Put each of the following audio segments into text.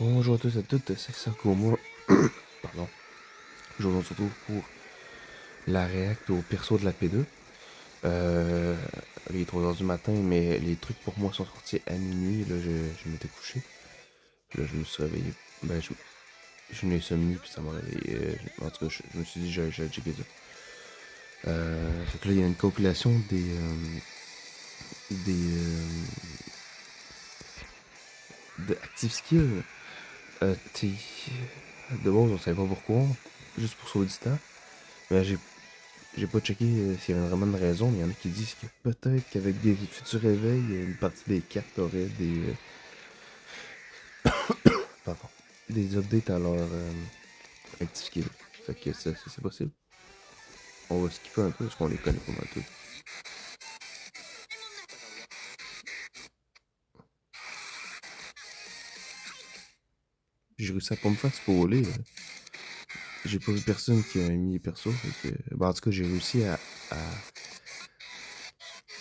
Bonjour à tous et à toutes, c'est Sarkoma. Pardon. Aujourd'hui, on se retrouve pour la réact au perso de la P2. Euh, il est 3h du matin, mais les trucs pour moi sont sortis à minuit. Là, je m'étais couché. Là, je me suis réveillé. Ben, je n'ai somni, puis ça m'a réveillé. En tout cas, je me suis dit, j'allais checker ça. Fait que là, il y a une compilation de Active Skill. De base, on savait pas pourquoi, juste pour sauver du temps. Mais j'ai pas checké s'il y avait vraiment une raison, mais il y en a qui disent que peut-être qu'avec des futurs réveils, une partie des cartes aurait pardon, des updates à leur activité. Fait que ça, c'est possible. On va skipper un peu parce qu'on les connaît pas mal tous. J'ai réussi à pas me faire spoiler. J'ai pas vu personne qui a mis perso. Fait que, ben, en tout cas, j'ai réussi à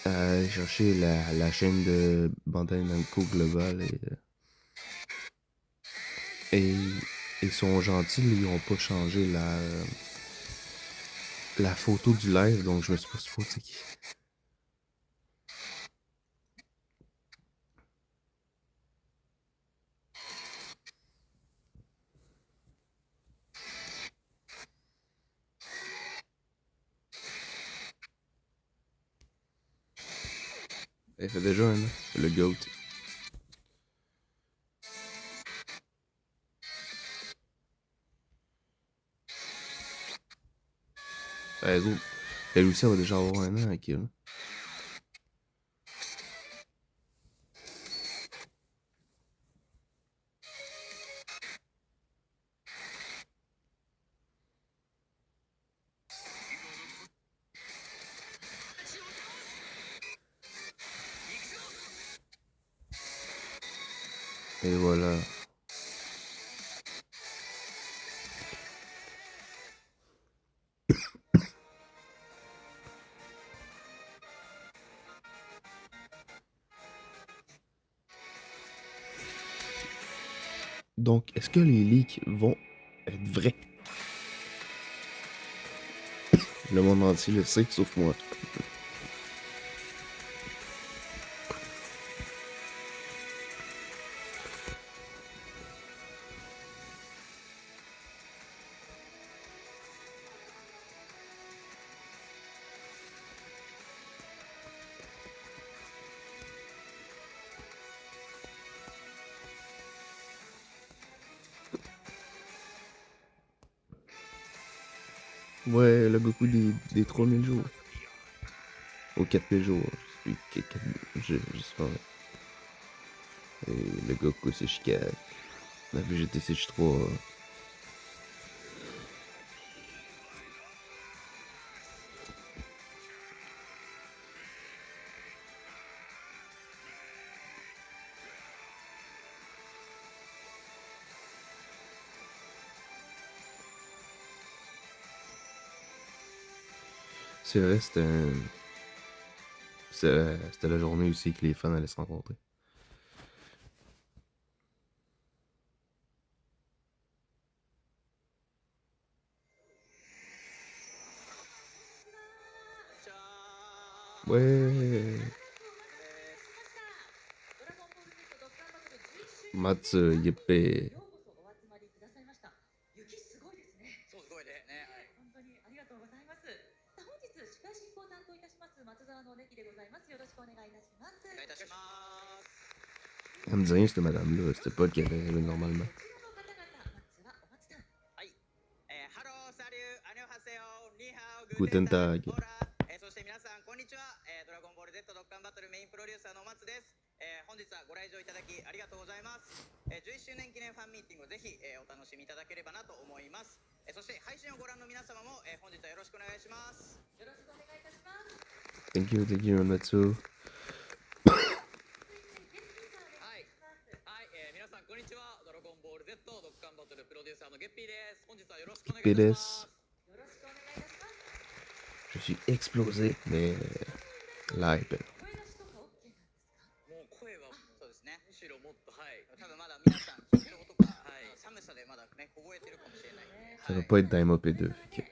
aller chercher la chaîne de Bandai Namco Global et ils sont gentils, ils ont pas changé la photo du live, donc je me suis pas supposé c'est qui. Elle fait déjà un an, le GOAT. Les autres, elle aussi, elle va déjà avoir un an avec elle. Et voilà. Donc, est-ce que les leaks vont être vrais? Le monde entier le sait, sauf moi. Ouais, le Goku des 3000 jours. Aux 4000 jours. Je sais pas. Et le Goku, c'est Shikak. La VGT, c'est J3. C'est vrai, c'était la journée aussi que les fans allaient se rencontrer. Ouais. Matsu, yippee. お願いいたします。 Elle me dit rien, cette madame-là. C'était pas qu'elle avait rêvé normalement. はい。ハロー、サリュー、アニョハセヨ、ニーハオ、グーテン Guten タグ、Tag. ホラー、サリュー、アニョハセヨ、ニーハオ、グーテンタグ。そして皆さん、こんにちは。ドラゴンボール Z ドッカンバトルメインプロデューサーの松です。本日はご来場いただきありがとうございます。11周年記念ファンミーティングをぜひ、お楽しみいただければなと思います。そして配信をご覧の皆様も、本日はよろしくお願いします。はい、皆さんこんにちは。ドラゴンボール Z ドッカンバトルプロデューサーのゲッピーです。本日はよろしくお願いいたします。 Je suis explosé, mais la hype. もう声はそうですね。むしろもっとはい。多分まだ皆さん緊張とか Ça va pas être dans MOP2. Fait que...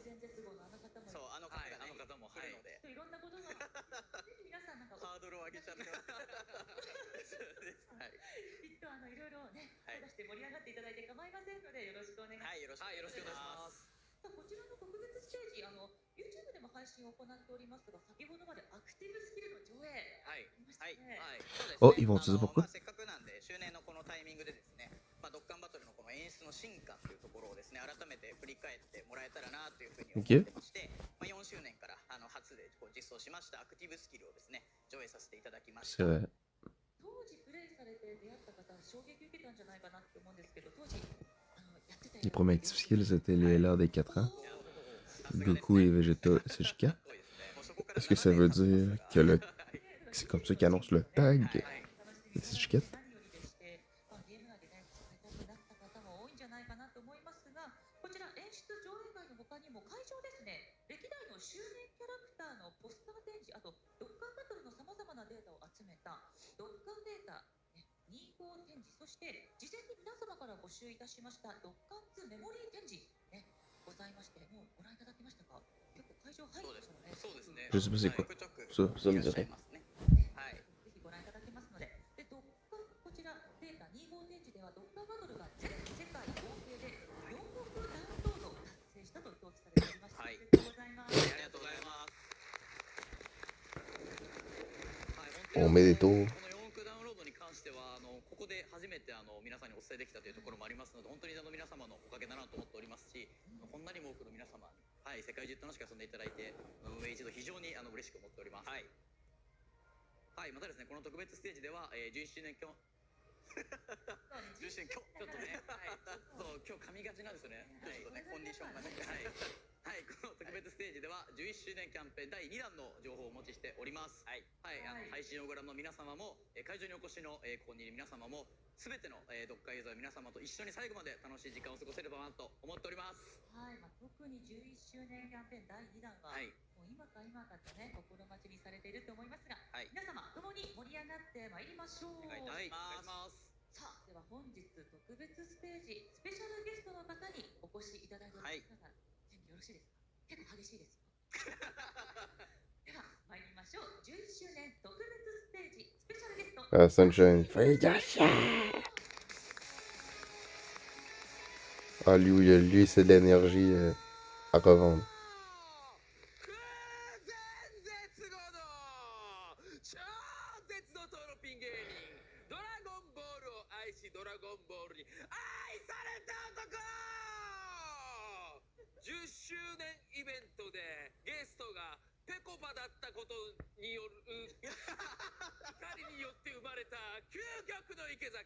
前絶後のあの方もそうあの方がね、はいあの方も来るので、いろんなことがぜひ皆さんなんかハードルを上げちゃってますはいきっといろいろね、はい出して盛り上がっていただいて構いませんのでよろしくお願いします。はい、よろしくはいよろしくお願いしますこちらの特別ステージ、YouTube でも配信を行っておりますが、先ほどまでアクティブスキルの上映はいありましたね。はいそうですね Oh, ils vont utiliser pourquoi せっかくなんで周年のこのタイミングでですね、ドッカンバトルのこの演出の進化というところをですね、改めて振り返ってもらえたらなというふうに思ってまして、4周年から初でこう実装しましたアクティブスキルをですね、上映させていただきまし C'est た。 vrai. 当時プレイされて出会った方、衝撃受けたんじゃないかなって思うんですけど、当時やってた Les premiers active skills, c'était l'heure des 4 ans. Goku et Vegeta, c'est J4. Est-ce que ça veut dire que le... c'est comme ça qu'ils annoncent le tag? C'est J4. 何よりでして、ゲーム内でね、使いたくなった方も多いんじゃないかなと思いますが、こちら演出上映会の他にも会場ですね、歴代の周年キャラクターのポスター展示、あとドッカンバトルのさまざまなデータを集めたドッカンデータ、2号展示、そして事前に皆様から募集いたしましたドッカン2メモリー展示、ございまして、もうご覧いただきましたか？結構会場入ってますからね。そうですね Je sais pas c'est quoi. ちょくちょく Ça me いらっしゃ dirait. いますね。はいぜひご覧いただけますので、ドッカンこちらデータ2号展示ではドッカンバトルが全世界合計で4億ダウンロードを達成したと表記されておりまして、はいおめでとうございます。ありがとうございます。はい、おめでとうこの4億ダウンロードに関してはここで初めて皆さんにお伝えできたというところもありますので、本当に皆様のおかげだなと思っておりますし、こんなにも多くの皆様に、はい、世界中楽しく遊んでいただいて、運営一度非常に嬉しく思っております。はい、はい、またですね、この特別ステージでは、11周年11周年ちょっとね、はい、そう今日噛みがちなんですよね。ちょっとね、コンディションがね。はい、はい、この特別ステージでは11周年キャンペーン第2弾の情報をお持ちしております。はい、はい、配信をご覧の皆様も、会場にお越しの、ここにいる皆様も、すべての、ドッカーユーザーの皆様と一緒に最後まで楽しい時間を過ごせればなと思っております。はい、特に11周年キャンペーン第2弾は、はい、もう今か今かとね、心待ちにされていると思いますが、はい皆様共に盛り上がってまいりましょう。お願いいたはい、しますお願いします。さあ、では本日特別ステージスペシャルゲストの方にお越しいただいております。はい皆さん準備よろしいですか？結構激しいですか？では参りましょう。11周年特別ステージスペシャルゲスト。Sunshine. Ah, lui, c'est de l'énergie à revendre. 絶後の超絶怒涛のピン芸人、ドラゴンボールを愛しドラゴンボールに愛された男。10周年イベントでゲストがペコパだったことによる2人によって生まれた究極の池崎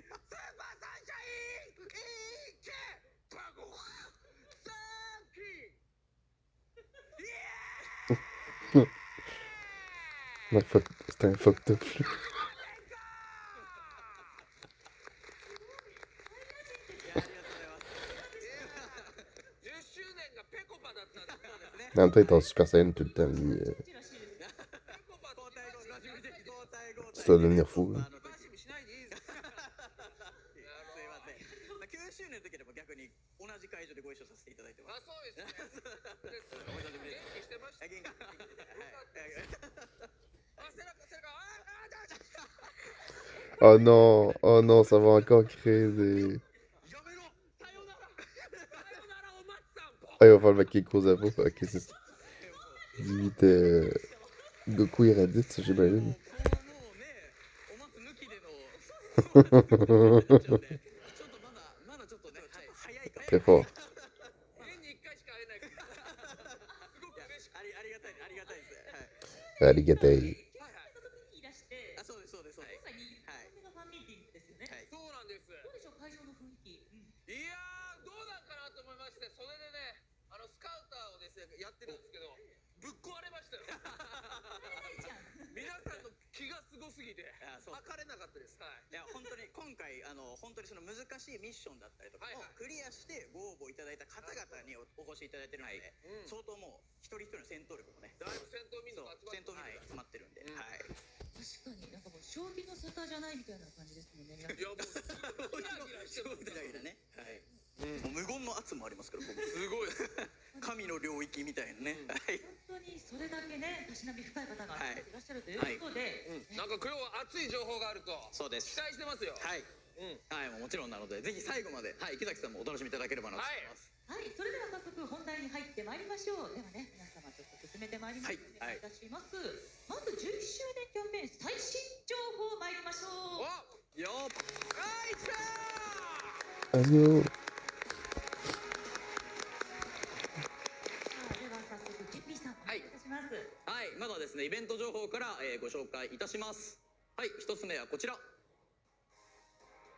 スーパーサンシャイン池パゴサンキー C'est un fucked up. 10周年がペコパだったんだそうですね。 En même temps, il est en Super Saiyan tout le temps, lui. ペコパ交代後交代後 Ça doit devenir fou. バシムしないでいいですか。すいません。9周年の時でも逆に同じ会場でご一緒させていただいてます。あ、そうですね。元気してました。元気あ、背中背中。Oh non, oh non, ça va encore créer des. やめろ。さよなら。さよならお松さん。 Ah, il va falloir le mettre quelque chose à vous. Ok, c'est ça. Limite, Goku et Raditz, j'imagine. もうね、お松抜きでのちょっとまだちょっとね、早いかも。 Très fort. 年に1回しか会えないから。すごく嬉しく。ありがたいです。はい。 Arigatai. はいはい。いらしてあ、そうです。今回2回目のファンミーティングですよね。はいそうなんです。どうでしょう、会場の雰囲気。いやー、どうなんかなと思いまして、それでね、スカウターをですね、やってるんですけど、ぶっ壊れましたよ。じゃん。皆さんの気がすごすぎて、あ、そう。測れなかったです。はい。いや本当に今回本当にその難しいミッションだったりとかをはいはいクリアしてご応募いただいた方々にお越しいただいてるので、うん。相当もう一人一人の戦闘力もね、だいぶ戦闘民族そうが集まって戦闘民族が集まってるんで、うんはい。確かになんかもう将棋の沙汰じゃないみたいな感じですもんね。皆さんいやもうギラギラしてますギラギラね、はい。うん。もう無言の圧もありますの領域みたいなね。はい。本当にそれだけね、たしなみ深い方がはいいらっしゃるということで、なんか今日は熱い情報があるとそうです期。待してますよ。はい。はい、もちろんなので、ぜひ最後まで、はい、池崎さんもお楽しみいただければなと思います。はい、それでは早速本題に入ってまいりましょう。ではね、皆様ちょっと進めてまいります。はいお願いいたします。まず11周年キャンペーン最新情報参りましょう。お、よーっ。はい、来た Let's go. さあでは早速ケピーさんお願いいたします。はい、まずはですね、イベント情報から、ご紹介いたします。はい、一つ目はこちら。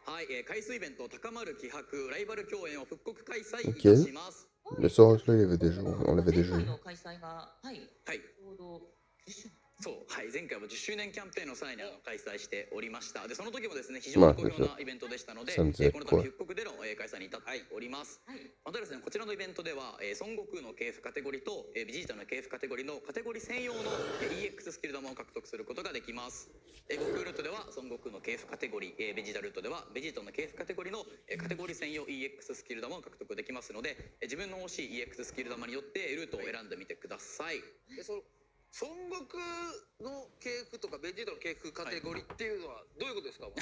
はい、回数イベント高まる気迫ライバル共演を復刻開催いたします。Le soir, là, il y avait déjà, on l'avait 前 déjà 回 eu. の開催が、はい、はい、ちょうど10周年。そう、はい、前回も10周年キャンペーンの際に開催しておりました。で、その時もですね、非常に好評なイベントでしたので、まあそうこの度復刻での開催に至っております。はい、またですね、こちらのイベントでは、孫悟空の系譜カテゴリーと、ベジータの系譜カテゴリーのカテゴリー専用の、EX スキル玉を獲得することができます。悟空ルートでは孫悟空の系譜カテゴリー、ベジータルートではベジータの系譜カテゴリーの、カテゴリー専用 EX スキル玉を獲得できますので、自分の欲しい EX スキル玉によってルートを選んでみてください。その孫悟空の系譜とかベジータの系譜カテゴリーっていうのはどういうことですか？は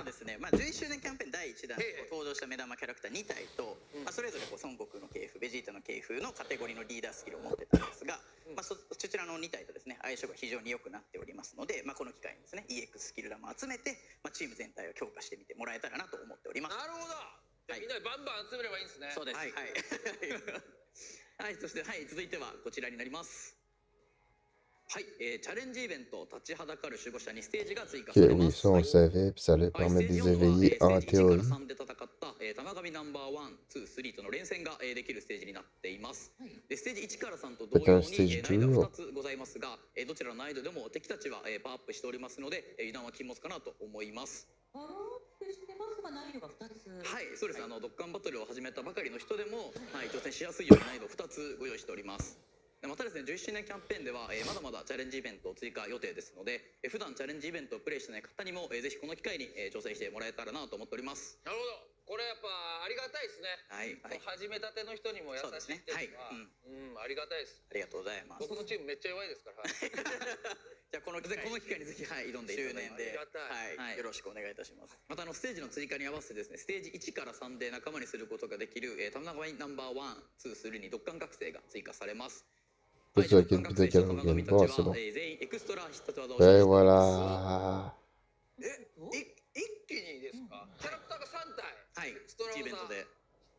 い、ですね、11周年キャンペーン第1弾でええ登場した目玉キャラクター2体と、それぞれ孫悟空の系譜ベジータの系譜のカテゴリーのリーダースキルを持ってたんですが、そちらの2体とですね相性が非常に良くなっておりますので、この機会にですね EX スキル玉を集めて、チーム全体を強化してみてもらえたらなと思っております。なるほど。じゃあみんなでバンバン集めればいいんですね。そうです。はい。はい、そして、はい、続いてはこちらになります。はい、チャレンジイベント立ちはだかる守護者にステージが追加さ Ok, れま oui, す。 ça on は le い savait, puis ça allait はい、 permettre ステー de ジ les 4は、 éveiller ステー en ジ1から théorie. 3で戦った、玉神ナンバーワン、ツー、スリーとの連戦が、できるステージになっています。はい、でステージ1から3と同様に、ステージ難易度2 2つございますが、どちらの難易度でも敵たちは、パワーアップしておりますので、油断は禁物かなと思います。パワーアップしてますが難易度が2つ。はい、そうです。ドッカンバトルを始めたばかりの人でも、はい、挑戦しやすいように難易度2つご用意しております。でまたですね、11周年キャンペーンでは、まだまだチャレンジイベントを追加予定ですので、普段チャレンジイベントをプレイしてない方にも、ぜひこの機会に、挑戦してもらえたらなと思っております。なるほど。これやっぱありがたいですね。はい。はい。始めたての人にも優しいっていうのは、そうですねありがたいです。ありがとうございます。僕のチームめっちゃ弱いですから。じゃあこの機会にぜひ、はい、挑んでいただいて、周年ではい、よろしくお願いいたします。またステージの追加に合わせてですね、ステージ1から3で仲間にすることができる、玉神ナンバーワン、ツー、スリーにドッカン覚醒が追加されます。Peut-être qu'il y a quelqu'un peut-être qu'il y a un game. Oh, c'est bon. 全員エクストラ必殺技を Et voilà. 一気にですか？キャラクターが3体。はい、ストライベントで、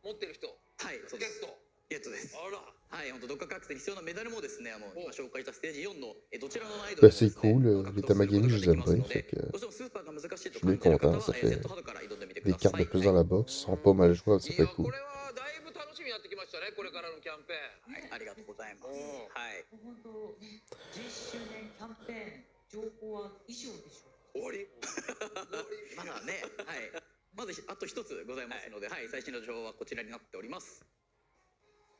持ってる人。はい、そうです。ゲット。ゲットです。あら。はい、本当ドッカン覚醒に必要なメダルもですね、今紹介したステージ4のどちらの難易度 Bah, でもですね c'est cool, 獲 les 得すること Tamagami, が je で les き aime ます bien, の fait で、 que どうしてもスーパーが難しいと je 感 suis じる方 content, は、 ça セ fait ットハードから挑んでみてく des ださ cartes い。 de plus dans la box, sont pas mal jouables, ça い peut や être こ cool. れはだいぶ楽しみになってきましたね。これからのキャンペーン。はい、ありがとうございます。おーはい。本当ね、11周年キャンペーン情報は以上でしょう。終わり。まだね、はい、まずあと一つございますので、はい、最新の情報はこちらになっております。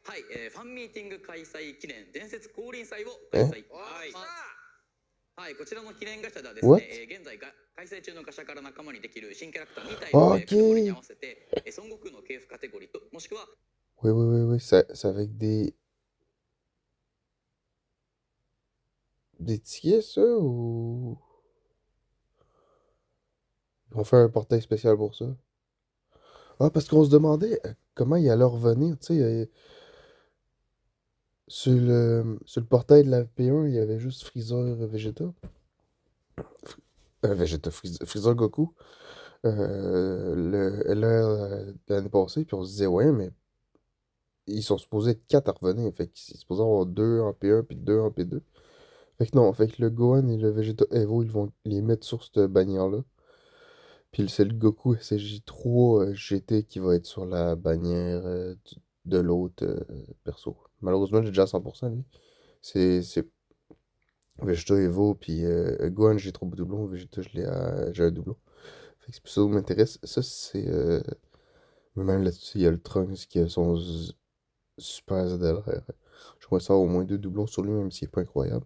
はい、ファンミーティング開催記念伝説降臨祭を開催いわあ、来た。はい、こちらの記念ガチャではですね What?、現在が開催中のガチャから仲間にできる新キャラクター2体あの、ーカテゴリーに合わせて、孫悟空の系譜カテゴリーともしくは Oui, oui, oui, oui, c'est avec des tickets, ça, ou... Ils vont faire un portail spécial pour ça? Ah, parce qu'on se demandait comment il allait revenir, tu sais, sur le portail de la P1, il y avait juste Freezer Vegeta. Vegeta, Freezer Goku. Le LR de l'année passée, puis on se disait, ouais, mais ils sont supposés être 4 à revenir. Fait qu'ils sont supposés avoir 2 en P1 puis 2 en P2. Fait que non, fait que le Gohan et le Vegeta Evo, ils vont les mettre sur cette bannière-là. Puis c'est le Goku SSJ3 GT qui va être sur la bannière de l'autre perso. Malheureusement, j'ai déjà à 100%, lui. C'est Vegeta Evo, puis Gohan, j'ai trop de doublons. Vegeta, j'ai un doublon. Fait que c'est pour ça qui m'intéresse. Ça, c'est... Mais même là-dessus, il y a le Trunks qui a son super ZLR. J'aimerais savoir au moins 2 doublons sur lui, même s'il est pas incroyable.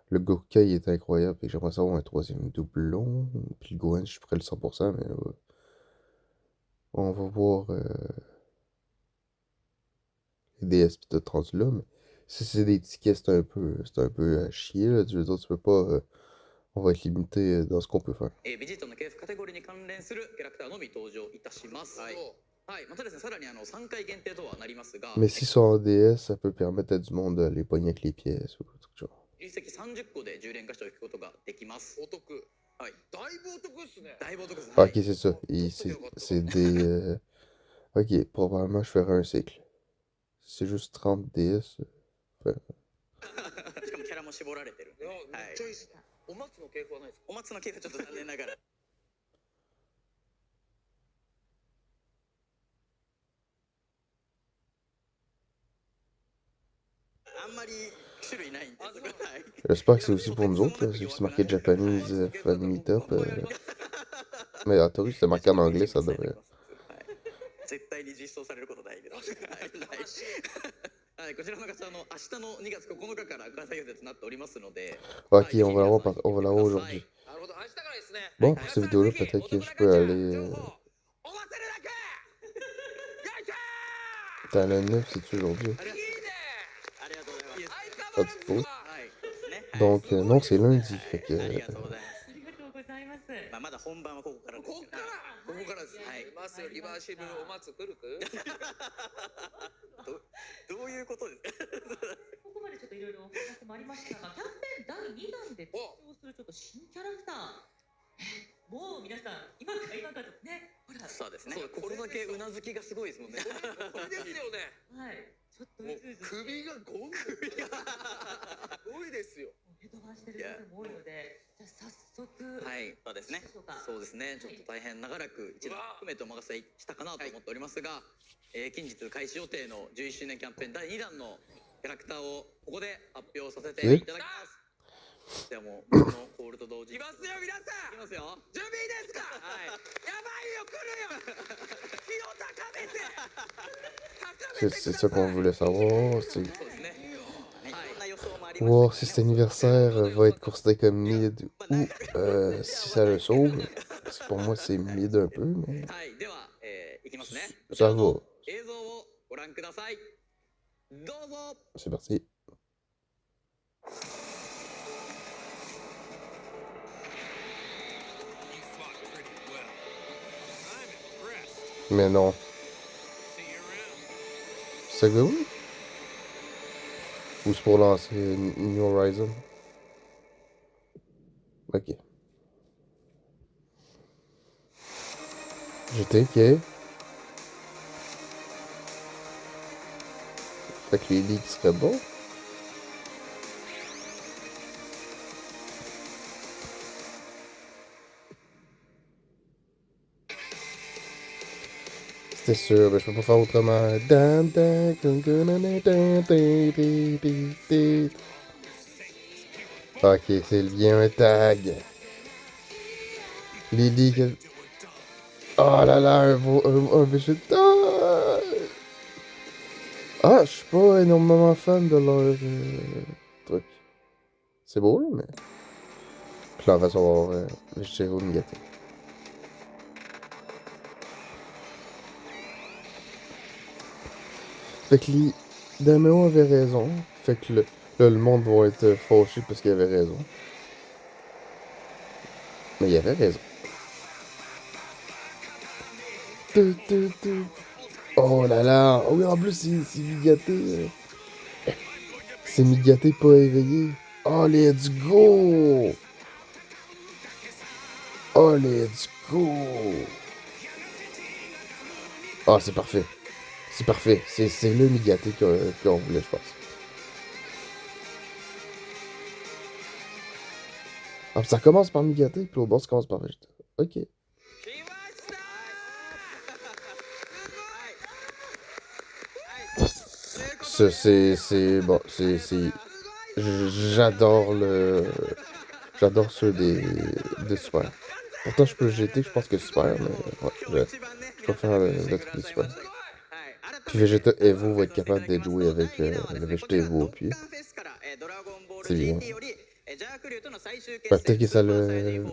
Le Gokai est incroyable, et j'aimerais savoir un 3e doublon. Puis le Gohan, je suis près le 100%, mais on va voir DS pis tout rendu là, mais si c'est des tickets, c'est un peu à chier, là. Je veux dire, tu peux pas, on va être limité dans ce qu'on peut faire. ベジータの系譜カテゴリーに関連するキャラクターのみ登場いたします。はい。はい。またですね、さらに3回限定とはなりますが、 Mais si sur en DS, ça peut permettre à du monde de les pogner avec les pièces ou quelque chose. 実績30個で充電化しておくことができます。お得。はい。だいぶお得っすね。だいぶお得ですね。 Ah, ok, c'est ça. C'est des. Ok, probablement je ferai un cycle. C'est juste 30 DS. しかもキャラも絞られてるんでいや、ね。めっちゃいいっすね。お松の系譜はないですか？お松の系譜ちょっと残念ながら。あんまり種類ないんで、そこは。はい。 J'espère que c'est aussi pour nous autres, là. C'est marqué Japanese Fan Meetup. Mais en théorie, c'était marqué en anglais, ça devrait. 絶対に実装されることないです。はい、こちらのガチャ明日の2月9日から開催予定となっておりますので。 Ok, on va l'avoir aujourd'hui. なるほど、明日からですね。 Bon, pour cette vidéo-là, peut-être que je peux aller. お忘れなく。よいしょ T'as le 9, c'est-tu aujourd'hui? ー。いいね。ありがとうございます。Ah, tu te poses? はい、そうですね。 Donc, non, c'est lundi. Fait que. ありがとうございます。ありがとうございます。まあ、まだ本番はここからですこっからここからです。はい。いますリバーシブルお松くるくどういうことですか。ここまでちょっといろいろお話もありましたが、キャンペーン第2弾で登場するちょっと新キャラクター。もう皆さん、今か今かとね、ほら、そうですね。ここだけうなずきがすごいですもんね。これですよね。はい、ちょっともううずうず首がゴン首がすごいですよ。ヘドバンしてる方も多いので、じゃあ早速、はい、そうですね。そうですね。ちょっと大変長らく一度含めてお任せしたかなと思っておりますが、近日開始予定の11周年キャンペーン第2弾のキャラクターをここで発表させていただきます。ではもうこのコールと同時にいますよ皆さん。いきますよ。準備いいですか。はい。やばいよ来るよ。気を高めて。C'est ça qu'on voulait savoir. C'est そうですね。はい。こんな予想もあり voir si cet anniversaire va être considéré comme mid ou si ça le sauve. Parce que pour moi, c'est mid un peu, mais はい。では、いきますね。 ça va. 映像をご覧ください。どうぞ。 C'est parti. Mais non. C'est gars, oui? Ou c'est pour lancer New Horizon? Ok. J'étais ok. Fait que les leaks seraient bons. C'était sûr, mais je peux pas faire autrement. Ok, c'est bien un tag. Les leaks. Oh là là, un Vegeta. Ah, je suis pas énormément fan de leur truc. C'est beau, là, mais. Puis là, on va savoir Vegeta Migate. Fait que Dameo avait raison. Fait que là, le monde va être fâché parce qu'il avait raison. Mais il avait raison. Oh là là! Oh oui, en plus, c'est Migaté. C'est Migaté pas éveillé. Oh, let's go! Oh, let's go! Oh, c'est parfait. C'est parfait. C'est le Migaté qu'on voulait, je pense. Ah, ça commence par Migaté, puis l'autre bord, ça commence par Vegeta. Ok. C'est bon, j'adore j'adore ceux des Super. Pourtant je peux GT, je pense que Super, mais ouais, je préfère le truc des Super. Puis Vegeta Evo va être capable d'être joué avec le Vegeta Evo au pied. C'est bien. Peut-être que ça le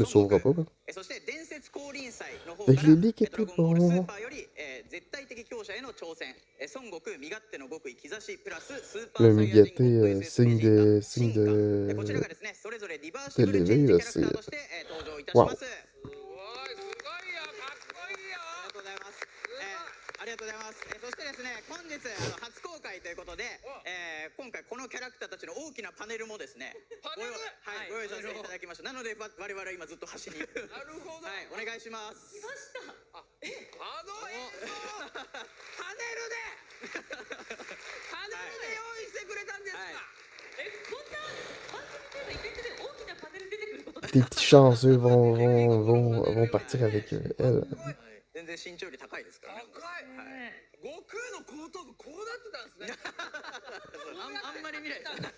sauvera pas, quoi. Fait que les leaks étaient bons. 絶対的強者への挑戦、孫悟空身勝手の極意兆しプラススーパ Le ーサイヤ人 Mugaté, ごっこ signe SSD で、signe 進化、こちら de, がですねそれぞれリバーシ de ブルチェンジ l'éveil, キャラクターとして、登場いたし Waouh. ます。すごいよ、かっこいいよ。ありがとうございます。ありがとうございます。そしてですね、本日初公開ということで、今回このキャラクターたちの大きなパネルもですね、パネルはい、ご用意させていただきました。なので我々は今ずっと端に、はなるほど。い、お願いします。来ました。あの映像パネルでパネルで用意してくれたんですか。こんな番組でのイベントで大きなパネル出てくることって Tes petits chanceux vont partir avec elle. 全然身長より高いですからね。高い。悟空の後頭部こうなってたんですね。あんまり見ないですよね。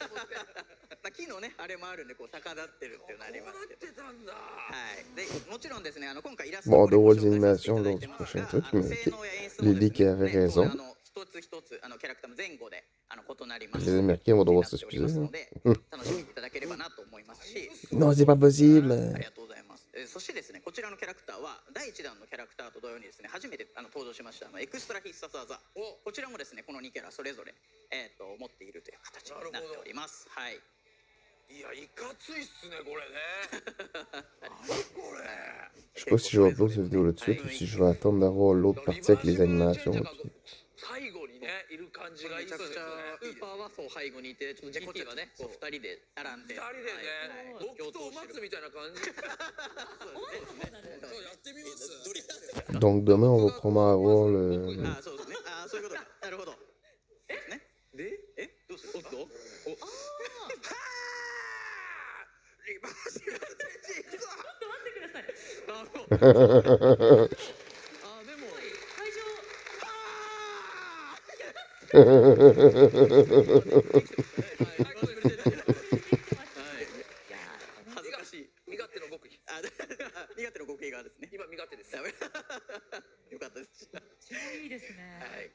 まあ木のねあれもあるんでこう逆立ってるっていうのありますけど。こうなってたんだ。はい。でもちろんですね今回イラスト Bon, を on ご aura 紹 des 介させてい animations ただい lors て du ます prochain が truc, mais 性能や演出もです Lily ね qui avait raison. 一つ一つキャラクターも前後で異なります。 Les Américains vont devoir なっております s'excuser. ので楽しんでいただければなと思いますし。 Non, c'est pas possible. ありがとうございます。そしてですね、こちらのキャラクターは第1弾のキャラクターと同様にですね、初めて登場しましたエクストラ必殺技。こちらもですね、この2キャラそれぞれ持っているという形になっております。はい。いや、いかついっすね、これね。何これ。 Je sais pas si je vais upload cette vidéo là tout de suite ou si je vais attendre d'avoir l'autre partie avec les animations. 最後にね、いる感じがいいですよね。スーパーはそう背後にいて、ちょっと GT はね、こう2人で並んで。二人でね、僕とお松みたいな感じ。そうやってみます。 Donc demain, on va probablement avoir le... あ、そうですね。あ、そういうことか。なるほど。ね。で、どうする？おっと。お。リバーシブルチェンジいくぞ。ちょっと待ってください。あ、でも会場恥ずかしい。身勝手の極意。身勝手の極意側ですね。今身勝手です。よかったです。超いいですね。はい。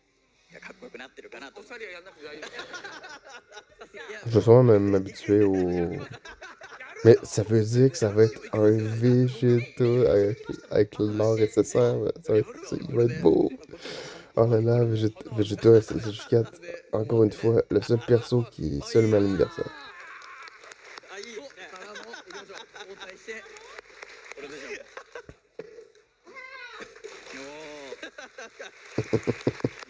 いやかっこよくなってるかなとお。二人はやんなくて大丈夫。 Je vais sûrement m'habituer au... Mais ça veut dire que ça va être un Vegeta avec l'art nécessaire. Il va être beau. Oh là là, Vegeta SSJ4, encore une fois, le seul perso qui est seulement à l'anniversaire. あ、いいね。からの行きましょう。交代して。これでしょう。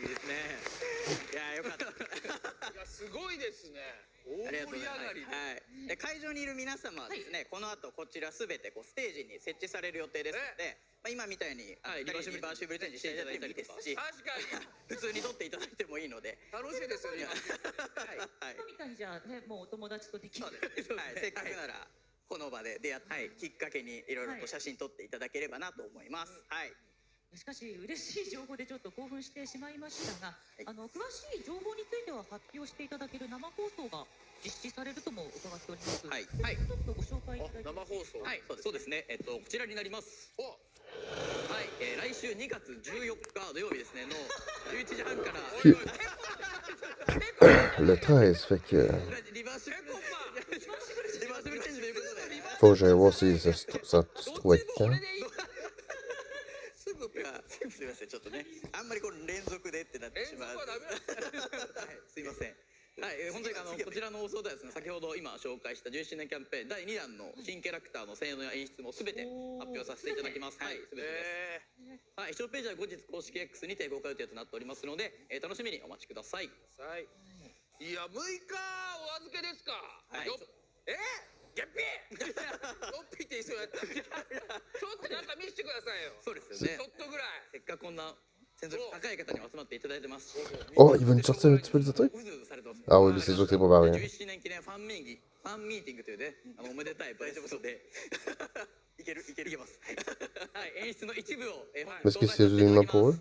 いいですね。いやよかった。いや、すごいですね。大ありがとう盛り上ございます。がりで。はい。で会場にいる皆様はですね、この後こちらすべてこうステージに設置される予定ですので、まあ今みたいにはいリバーシブルチェンジしていただいてもいいですし、確かに普通に撮っていただいてもいいので、楽しいですよね。はい。みたいにじゃあね、もうお友達とできる。はい、せっかくならこの場で出会ってきっかけにいろいろと写真撮っていただければなと思います。はい。しかし嬉しい情報でちょっと興奮してしまいましたが、詳しい情報については発表していただける生放送が実施されるとも伺っております。はい。はい。ちょっとご紹介いただいて。生放送。はい、そうですね。こちらになります。お、はい、来週2月14日土曜日ですねの11時半から。 Le 13, fait que... リバーシブルチェンジということで。 Faut que j'aille voir si ça se trouve être quand. すぐすみませんちょっとねあんまりこの連続でってなってしまう。連続はダメだ。はいすいません。はい、本当にこちらの放送ではですね、先ほど今紹介した17周年キャンペーン第2弾の新キャラクターの性能や演出もすべて発表させていただきます。はい、すべてです。はい、視聴ページは後日公式 X にて公開予定となっておりますので、楽しみにお待ちください。はい。いや、6日お預けですか。はいよゲッピー。よっぴーって言いそうやった。ちょっとなんか見せてくださいよ。そうですよねちょ。っとぐらい。せっかくこんな専属高い方にも集まっていただいてますし、 Oh, il va nous sortir un petit peu de truc? うずうずされてます。 Ah oui, mais c'est sûr que c'est pas pareil. 17年記念ファンミーティングというね、おめでたいプレゼントでいけます。はい、演出の一部を、Est-ce que c'est uniquement pour eux?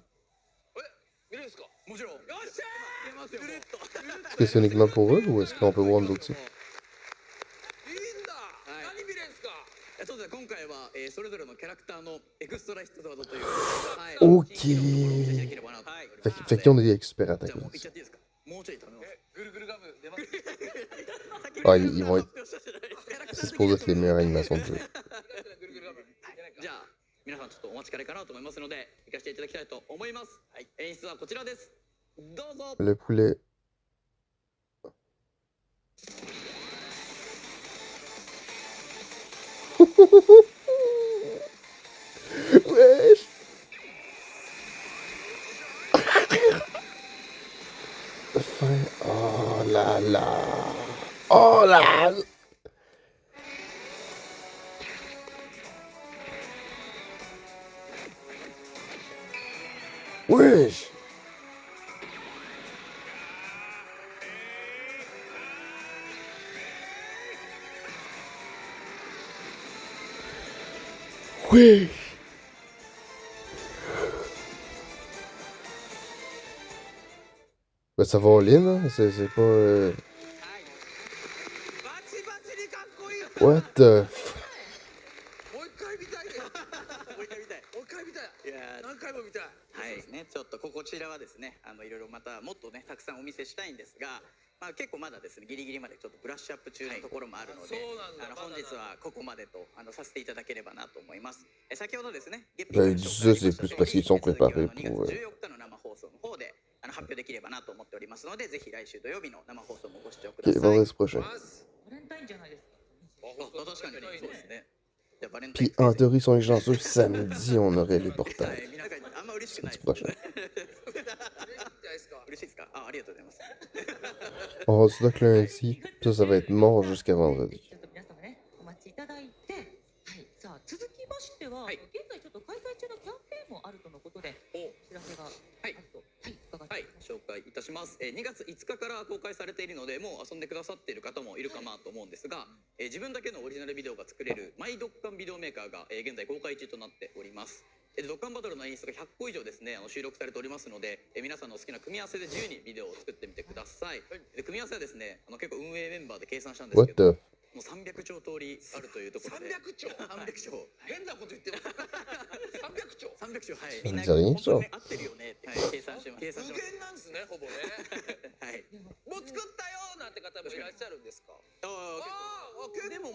見るんですか。もちろん。よっしゃー。出ますよ。Est-ce que c'est uniquement pour eux ou est-ce qu'on peut voir nous autres aussi? いいんだ。何見れんすか。そうですね、今回は、それぞれのキャラクターのエクストラ必殺技という、はい、 Ok. 新機能をお見せできればなと。はい。 Fait qu'ils ont des experts じゃあもう attaquants. いっちゃっていいですか。もうちょい頼みます。ぐるぐるガム出ます。 Ah, ils vont être... C'est supposé être les meilleures animations de jeu. ぐるぐるガム。じゃあ皆さんちょっとお待ちかねかなと思いますので行かせていただきたいと思います。はい、演出はこちらです。どうぞ。 Le poulet. Wesh. Fin. Oh là là. Oh là. Wesh. Wesh. Ben, ça va en ligne, hein? C'est pas. はいバチバチにかっこいい What the f... もう一回見たいねもう一回見たい。もう一回見たいいやー何回も見たいはいですね、ちょっとこちらはですね、いろいろまたもっとねたくさんお見せしたいんですが、結構まだですねギリギリまでちょっとブラッシュアップ中のところもあるので、そうなんだ本日はここまでとさせていただければなと思います。先ほどですね、ゲッ Ben, ils disent ça, c'est plus parce qu'ils sont préparés pour. 2月14日の生放送の方で発表できればなと思っておりますので、ぜひ来週土曜日の生放送もご視聴くだ Ok, さい。 vendredi prochain. ますバレンタインじゃないですか。確かにそうですね。じゃあバレンタイン Puis en théorie, si on est chanceux, samedi, on aurait les は portails. い、皆さんあんま嬉しくない Samedi prochain. いいじゃないですか嬉しいですか？ありがとうございます。 On va se dire que lundi, ça va être mort jusqu'à vendredi. ちょっと皆様ね、お待ちいただいて、はい、さあ続きましては、はい現在ちょっと開催中のキャンペーンもあるとのことで、おお知らせがあると、はい、伺ってはい、紹介いたします。2月5日から公開されているので、もう遊んでくださっている方もいるかなと思うんですが、自分だけのオリジナルビデオが作れるマイドッカンビデオメーカーが、現在公開中となっております。ドッカンバトルの演出が100個以上ですね収録されておりますので、皆さんの好きな組み合わせで自由にビデオを作ってみてください。で組み合わせはですね結構運営メンバーで計算したんです What けど、 the... もう300兆通りあるというところで300兆300兆変なこと言ってる300兆300兆、はい、みんな本いいでしょ合ってるよねって、計算してます。計算無してます。限なんですねほぼねはい。でももう作ったよなんて方もいらっしゃるんですかあああ結構でも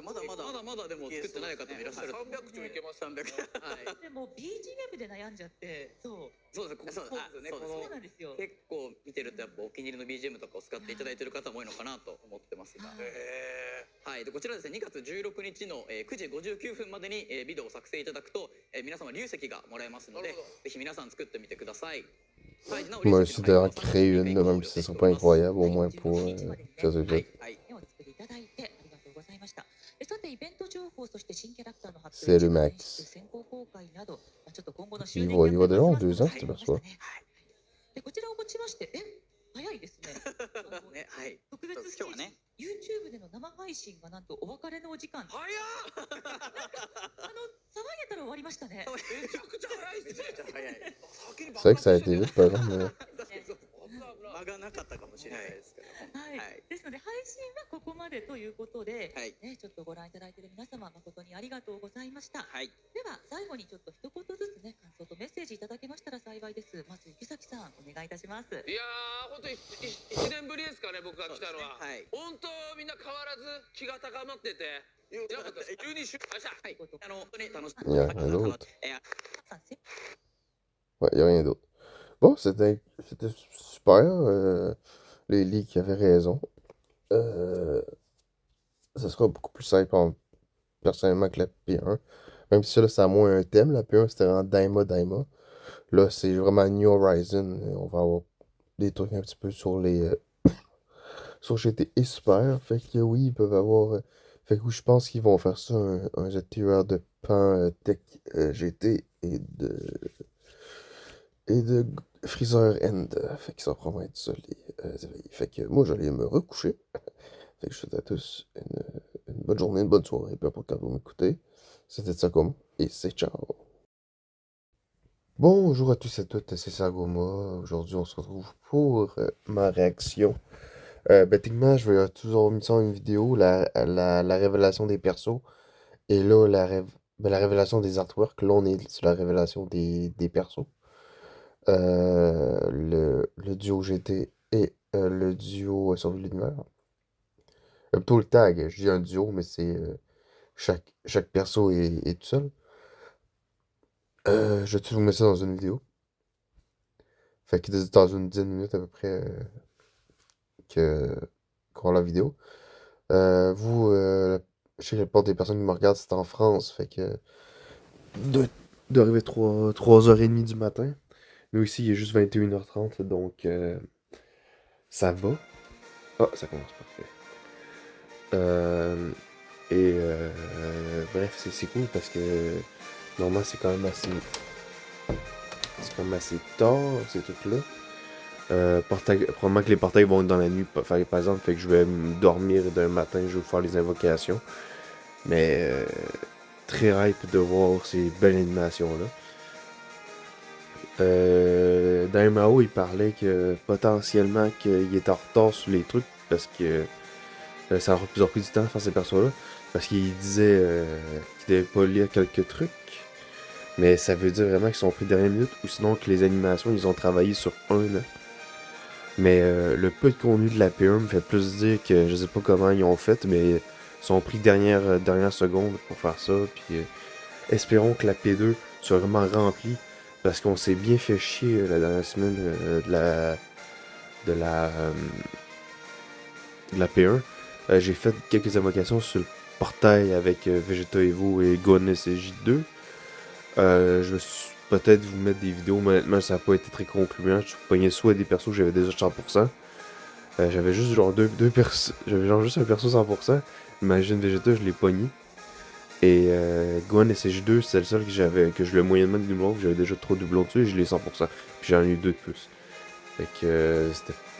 まだまだでも作ってない方もいらっしゃると思う。 300兆いけます300。はい、でも BGM で悩んじゃって、そう、そうですね、そうここですね、そうですそうこのなんですよ。結構見てるとやっぱお気に入りの BGM とかを使っていただいている方も多いのかなと思ってますが、はいへはい、でこちらですね2月16日の9時59分までにビデオを作成いただくと皆様流石がもらえますので、なるほどぜひ皆さん作ってみてください。はい、なお Moi 流 aussi 石の配布はd'en créer une, même si ce serait pas incroyable, au moins pour faire ce は jeu. い、はい、お作りいただいてありがとうございました。さてイベント情報、そして新キャラクターの発セル表、マックス先行公開など、ちょっと今後の Il va déjà en 2 ans, c'était pas ça. でこちらをもちまして、早いですね。ね、はい。特別ステージ、今日はね YouTube での生配信がなんとお別れのお時間。早っ騒げたら終わりましたね。めちゃくちゃ早いですね早い。先に C'est vrai que ça a été vite, par exemple. Mais... 間がなかったかもしれないですけど。はい、はいですので配信はここまでということで、はいね、ちょっとご覧いただいている皆様誠にありがとうございました。はい。では最後にちょっと一言ずつね感想とメッセージいただけましたら幸いです。まず池崎さんお願いいたします。いやー本当に1年ぶりですかね僕が来たのは、はい。本当みんな変わらず気が高まってていなかったです12週明日はい。本当に楽しIl y a rien d'autre. さんせ Ouais, il n'y a rien d'autre. Bon, c'était super. Les leaks avaient raison. Ça sera beaucoup plus simple personnellement que la P1. Même si là, c'est à moins un thème. La P1, c'était vraiment Daima. Là, c'est vraiment New Horizon. On va avoir des trucs un petit peu sur les... sur GT et Super. Fait que oui, ils peuvent avoir... fait que oui, je pense qu'ils vont faire ça, un ZTR de Pan Tech GT et de Freezer End. Fait que ça va probablement être ça, les éveillés. Fait que moi, j'allais me recoucher. Fait que je vous souhaite à tous une bonne journée, une bonne soirée, peu importe quand vous m'écoutez. C'était Sagoma, et c'est ciao! Bonjour à tous et à toutes, c'est Sagoma. Aujourd'hui, on se retrouve pour ma réaction. Techniquement, je vais toujours mis ça en une vidéo, la révélation des persos. Et là, la révélation des artworks. Là, on est sur la révélation des persos. Le duo GT et le duo Survie de l'univers. Plutôt le tag, je dis un duo, mais c'est chaque perso est tout seul. Je vais toujours mettre ça dans une vidéo. Fait que dans une dizaine de minutes à peu près que qu'on a la vidéo. Vous, je sais que la plupart des personnes qui me regardent, c'est en France. Fait que de- d'arriver 3h30 du matin. Nous ici, il est juste 21h30, donc ça va. Ah, ça commence parfait. Euh, bref, c'est cool parce que normalement c'est quand même assez tard, ces trucs-là. Probablement que les portails vont être dans la nuit, par exemple, fait que je vais me dormir d'un matin, je vais faire les invocations. Mais très hype de voir ces belles animations-là. Dans MAO, il parlait que potentiellement qu'il était en retard sur les trucs parce que ça aurait plus pris du temps de faire ces persos-là. Parce qu'il disait qu'il devait pas lire quelques trucs. Mais ça veut dire vraiment qu'ils sont pris dernière minute ou sinon que les animations, ils ont travaillé sur un an. Mais le peu de contenu de la P1 me fait plus dire que je sais pas comment ils ont fait, mais ils sont pris dernière seconde pour faire ça. Puis espérons que la P2 soit vraiment remplie. Parce qu'on s'est bien fait chier la dernière semaine de la, euh, de la P1. J'ai fait quelques invocations sur le portail avec Vegeta Evo et Gohan SJ2. Je vais peut-être vous mettre des vidéos, mais honnêtement, ça n'a pas été très concluant. Je pognais soit des persos que j'avais déjà 100%. J'avais juste genre deux persos. J'avais genre juste un perso 100%. Imagine Vegeta, je l'ai pogné. Et Gohan SJ2, c'est le seul que je le moyennement de doublons, que j'avais déjà trop de doublons dessus et je l'ai 100%. Puis j'en ai eu deux de plus. Fait que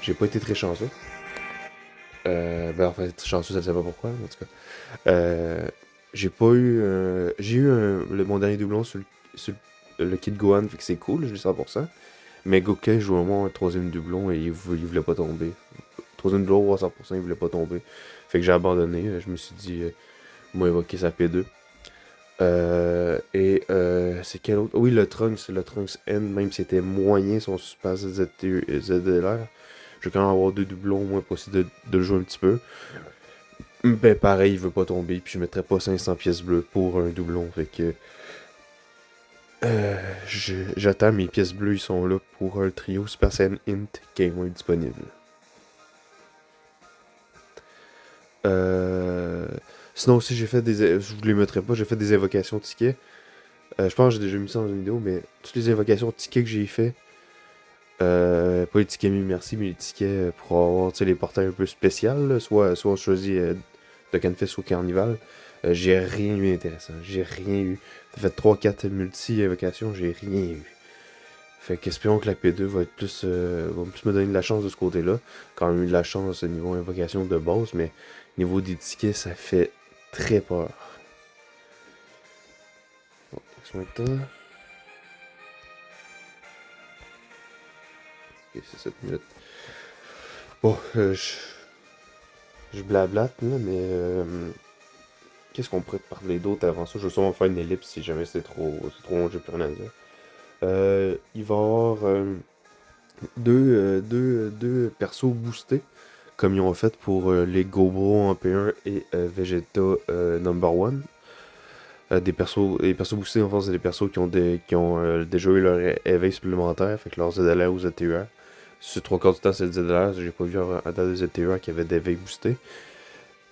j'ai pas été très chanceux. Ben en fait, très chanceux, ça ne sait pas pourquoi, en tout cas. J'ai pas eu. J'ai eu mon dernier doublon sur le kit Gohan, fait que c'est cool, je l'ai 100%. Mais Goku joue au moins un troisième doublon et il voulait pas tomber. Troisième doublon à 100%, il voulait pas tomber. Fait que j'ai abandonné. Je me suis dit, moi évoquer sa P2. C'est quel autre? Oui, le Trunks N, même si c'était moyen son Super ZDLR. Je vais quand même avoir deux doublons, au moins possible de le jouer un petit peu. Ben pareil, il veut pas tomber, puis je mettrais pas 500 pièces bleues pour un doublon, fait que... J'attends, mes pièces bleues, ils sont là pour un trio Super Saiyan Int qui est moins disponible. Sinon aussi, je vous les mettrai pas, j'ai fait des invocations tickets. Je pense que j'ai déjà mis ça dans une vidéo, mais toutes les invocations tickets que j'ai fait, pas les tickets mille merci, mais les tickets pour avoir les portails un peu spéciales, là, soit on choisit de Canfest ou Carnival, j'ai rien eu d'intéressant. J'ai rien eu. J'ai fait 3-4 multi-invocations, j'ai rien eu. Fait qu'espérons que la P2 va plus me donner de la chance de ce côté-là. Quand même eu de la chance au niveau invocation de base, mais niveau des tickets, ça fait très peur. Bon, laisse-moi le temps. Ok, c'est 7 minutes. Bon, je blablate, là, mais qu'est-ce qu'on pourrait parler d'autre avant ça? Je vais sûrement faire une ellipse si jamais c'est trop long, j'ai plus rien à dire. Il va y avoir deux persos boostés, comme ils ont fait pour les Gobro en P1 et Vegeta Number One. Les persos boostés, en fait, c'est des persos qui ont déjà eu leur éveil supplémentaire, fait que leur ZLR ou ZTUR. Sur 3 quarts du temps, c'est le ZLR, j'ai pas vu un tas de ZTUR qui avait d'éveil boosté.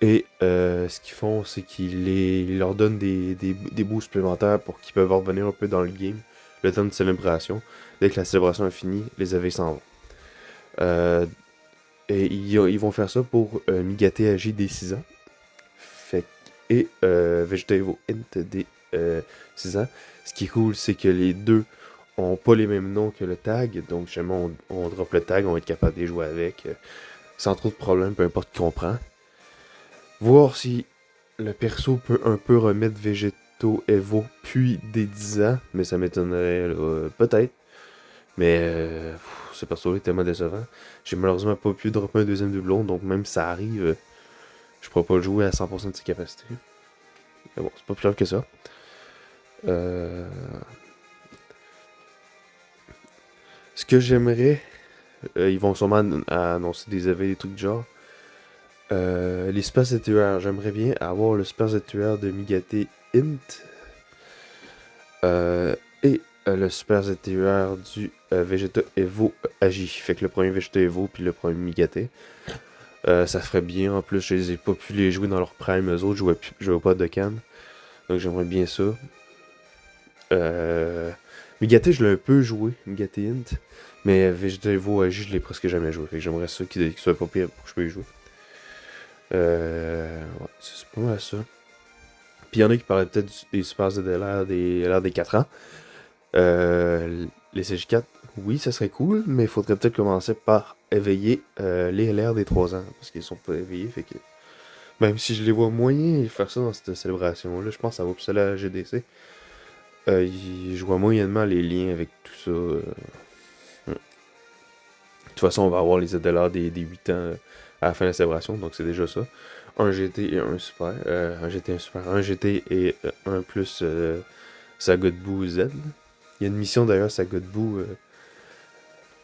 Et ce qu'ils font, c'est qu'ils leur donnent des boosts supplémentaires pour qu'ils peuvent revenir un peu dans le game, le temps de célébration. Dès que la célébration est finie, les éveils s'en vont. Euh, et ils vont faire ça pour Migate AG des 6 ans. Et Vegeta Evo Int des 6 ans. Ce qui est cool, c'est que les deux ont pas les mêmes noms que le tag. Donc, jamais on drop le tag, on va être capable de les jouer avec sans trop de problèmes, peu importe qui on prend. Voir si le perso peut un peu remettre Vegeto Evo puis des 10 ans, mais ça m'étonnerait, peut-être. Mais ce perso est tellement décevant. J'ai malheureusement pas pu dropper un deuxième doublon, donc même si ça arrive, je pourrais pas le jouer à 100% de ses capacités. Mais bon, c'est pas plus grave que ça. Ce que j'aimerais, ils vont sûrement annoncer des éveils, des trucs du genre. Les Super ZTUR, j'aimerais bien avoir le Super ZTUR de Migate Int. et le Super ZTUR du Vegeta Evo Agi. Fait que le premier Vegeta Evo puis le premier Migaté. Ça ferait bien. En plus, je les ai pas pu les jouer dans leur prime. Eux autres jouaient pas de Dokkan. Donc j'aimerais bien ça. Migaté, je l'ai un peu joué. Migaté Int. Mais Vegeta Evo Agi, je l'ai presque jamais joué. Fait que j'aimerais ça qu'il soit pas pire pour que je puisse y jouer. Ouais, c'est pas mal ça. Puis il y en a qui parlaient peut-être des Super ZLR des 4 ans. Les CG4, oui, ça serait cool, mais il faudrait peut-être commencer par éveiller les LR des 3 ans, parce qu'ils sont pas éveillés, fait que... Même si je les vois moyen faire ça dans cette célébration-là, je pense que ça va plus aller à la GDC. Je vois moyennement les liens avec tout ça. De toute façon, on va avoir les ZLR des 8 ans à la fin de la célébration, donc c'est déjà ça. Un GT et un Super. Un GT et un Super. Un GT et un plus Saga de Boo Z. Il y a une mission d'ailleurs, Saga de Boo,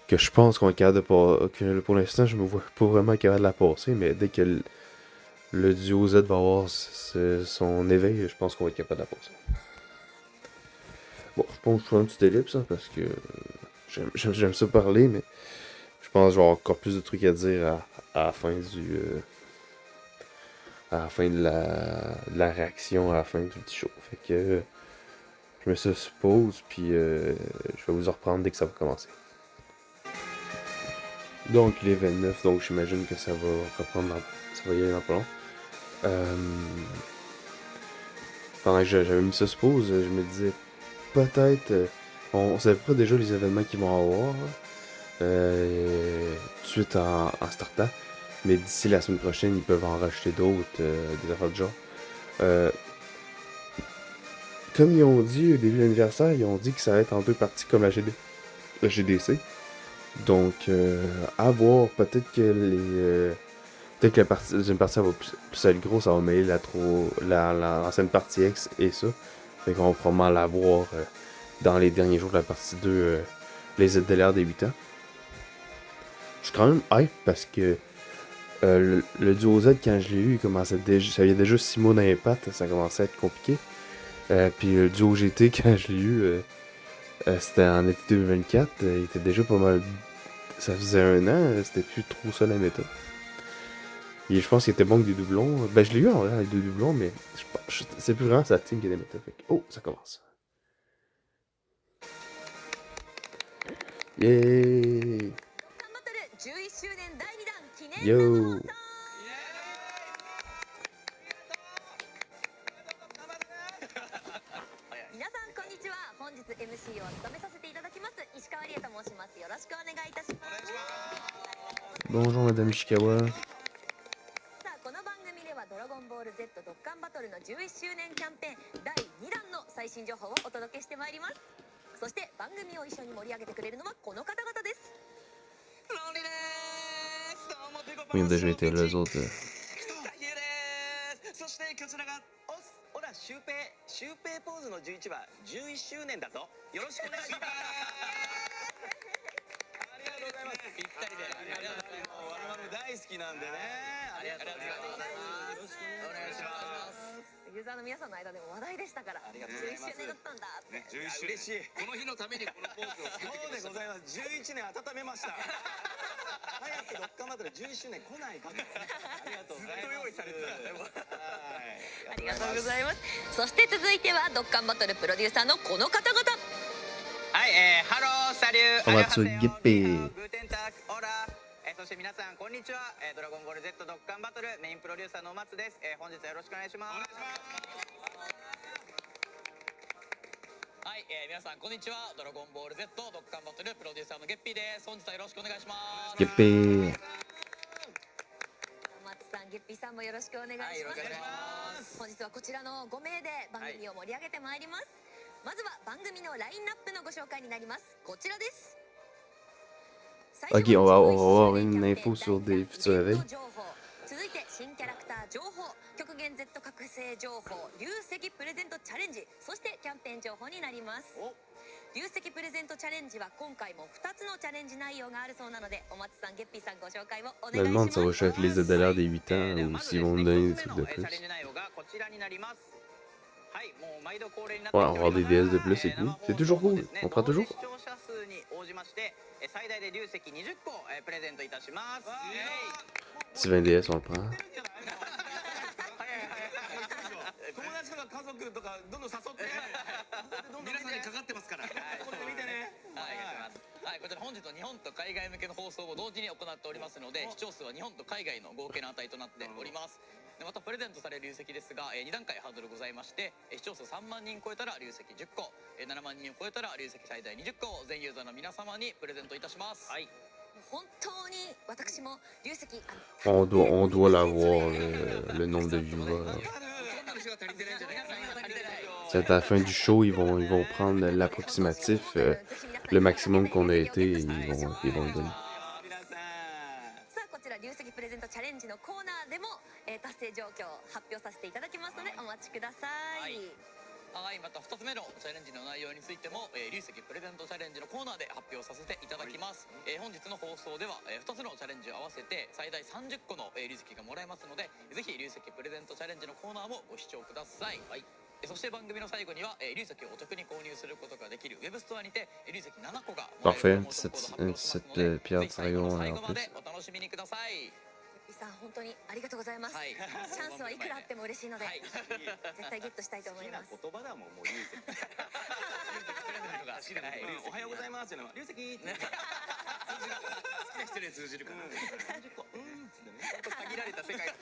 que je pense qu'on est capable de que pour l'instant, je me vois pas vraiment capable de la passer, mais dès que le duo Z va avoir son éveil, je pense qu'on va être capable de la passer. Bon, je pense que je fais un petit ellipse, hein, parce que j'aime ça parler, mais je pense que je vais avoir encore plus de trucs à dire à la fin à la fin de la réaction, à la fin du petit show. Fait que je mets ça sur pause, puis je vais vous en reprendre dès que ça va commencer. Donc il est 29, donc j'imagine que ça va reprendre, ça va y aller dans pas long. Pendant que j'avais mis ça sur pause, je me disais peut-être, on savait pas déjà les événements qu'ils vont avoir tout de suite en startant, mais d'ici la semaine prochaine ils peuvent en rajouter d'autres, des affaires de genre. Comme ils ont dit au début de l'anniversaire, ils ont dit que ça va être en 2 parties comme la GDC. Donc, à voir, peut-être que peut-être que la deuxième partie ça va plus être gros, ça va mêler l'ancienne partie X et ça. Fait qu'on va probablement la voir dans les derniers jours de la partie 2, les ZDLR des 8 ans. Je suis quand même hype parce que le duo Z, quand je l'ai eu, ça avait déjà 6 mois d'impact, ça commençait à être compliqué. Puis le duo GT, quand je l'ai eu, c'était en été 2024, il était déjà pas mal. Ça faisait 1 an, c'était plus trop ça la méta. Et je pense qu'il était bon que des doublons. Ben, je l'ai eu en vrai avec 2 doublons, mais c'est plus vraiment sa team qui est des méta. Fait que, oh, ça commence. Yay! Yo! 皆さんこんにちは。本日 MC を務めさせていただきます石川理恵と申します。よろしくお願いいたします。 Bonjour Madame Ishikawa. さあこの番組ではドラゴンボール Z ドッカンバトルの11周年キャンペーン第2弾の最新情報をお届けしてまいります。そして番組を一緒に盛り上げてくれるのはこの方々です。 ロンリですどうもペコパ Oui, ils ont déjà été là, les autres. 大輝ですそしてこちらがおらシュウペイポーズの11は11周年だぞよろしくお願いしますありがとうございますぴったりでありがとうございます我々大好きなんでねありがとうございますお願いしますユーザーの皆さんの間でも話題でしたから。ありがとうございます11周年だったんだって。11周年嬉しいこの日のためにこのポーズをそうでございます11年温めました早くドッカンバトル11周年来ないかとありがとうございますずっと用意されてたんだよありがとうございます。そして続いてはドッカンバトルプロデューサーのこの方々。はい、ハロー、サリュー、おまつゲッペーグーテンタック、オラ、そして皆さんこんにちは、ドラゴンボール Z ドッカンバトルメインプロデューサーのお松です、本日はよろしくお願いします。はい、皆さんこんにちは。ドラゴンボール Z ドッカンバトルプロデューサーのゲッピーです。本日はよろしくお願いします。ゲッペー。松さん、ゲッピーさんもよろしくお願いします。はい、よろしくお願いします。本日はこちらの5名で番組を盛り上げてまいります。まずは番組のラインナップのご紹介になります。こちらです。 Ok, on va avoir une info sur des futurs éveils. 続いて新キャラクター情報、極限 Z 覚醒情報、流石プレゼントチャレンジ、そしてキャンペーン情報になります。流石プレゼントチャレンジは今回も2つのチャレンジ内容があるそうなので、お松さん、ゲッピーさんご紹介をお願いし Je me ま demande す。 si ça va changer les ZLR des 8 ans では ou まず s'ils です vont ね nous donner des 一つ trucs 目 de のチャレン plus. ジ内容がこちらになります。ははいもう毎度恒例になって Ouais, きてお avoir り des ます DS de plus, c'est 生 cool. 放 C'est 送 toujours も cool. ですね On prend 同時 toujours. 視聴者数に応じまして最大で流石20個プレゼントいたします。 Petit 20DS, on le prend. 友達とか家族とかどんどん誘って皆さんにかかってますからこれ見てね。はい、はい、こちら本日の日本と海外向けの放送を同時に行っておりますので、視聴数は日本と海外の合計の値となっております。でまたプレゼントされる流石ですが、2段階ハードルございまして、視聴数3万人超えたら流石10個、7万人を超えたら流石最大20個を全ユーザーの皆様にプレゼントいたします。はい。本当に私も流石On doit l'avoir, le nombre de viewers. C'est à la fin du show, ils vont prendre l'approximatif, le maximum qu'on a été, et ils vont le donner. さあこちら流石プレゼントチャレンジのコーナーでも、達成状況を発表させていただきますのでお待ちください。はい、また2つ目のチャレンジの内容についても、流石プレゼントチャレンジのコーナーで発表させていただきます。本日の放送では、2つのチャレンジを合わせて最大30個の、流石がもらえますので、ぜひ流石プレゼントチャレンジのコーナーもご視聴ください。はい。そして番組の最後には、流石をお得に購入することができるウェブストアにて流石7個がもらえ Parfait, る une petite pierre de dragon 最 en 後ま plus. でお楽しみにください。ゆっぴさん本当にありがとうございます。はい。チャンスはいくらあっても嬉しいので、はい。絶対ゲットしたいと思います。言葉だもんもう流石おはようございますっていうのは流石って好きな人に通じるから30個限られた世界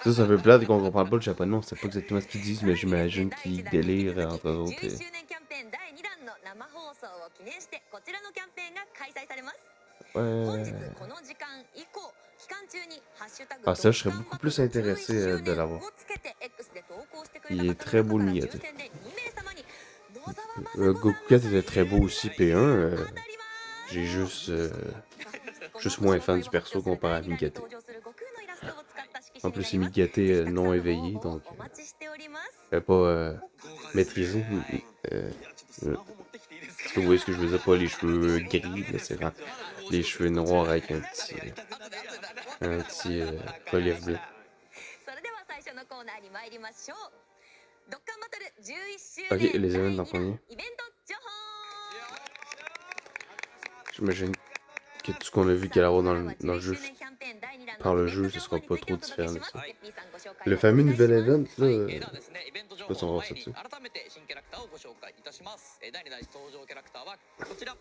Ça, c'est un peu plate qu'on comprend pas le japonais, on sait pas exactement ce qu'ils disent, mais j'imagine qu'ils délirent entre autres. 11周年キャンペーン第2弾の生放送を記念してこちらのキャンペーンが開催されます。本日 Ouais. この時間以降期間中にハッシュタグ Ah, ça, je serais beaucoup plus intéressé de l'avoir. をつけて X で投稿してくれ Il た est 方 très の beau 中 le から Miyate. 抽選で2名様に野沢雅子さん Goku Cat était très beau aussi, P1. 当たります J'ai juste moins fan du perso comparé à Migate. En plus, c'est Migate non éveillé, donc pas maîtrisé. Est-ce que vous voyez ce que je veux dire? Pas les cheveux gris, mais c'est vraiment les cheveux noirs avec un petit relief bleu. それでは最初のコーナーに参りましょう。ドッカンバトル11周 Ok, 年 les 第 événements 2 en 弾 premier. イベント情報。 J'imagine que tout ce qu'on a vu qu'il y a là-haut dans le jeu, par le jeu, ce sera pas trop différent de ça. Le fameux nouvel event, là, ではですね、イベント情 je sais 報 pas si の on va 前 voir ça dessus. に改めて新キャラクターをご紹介いたします。第2弾登場キャラクターはこちら。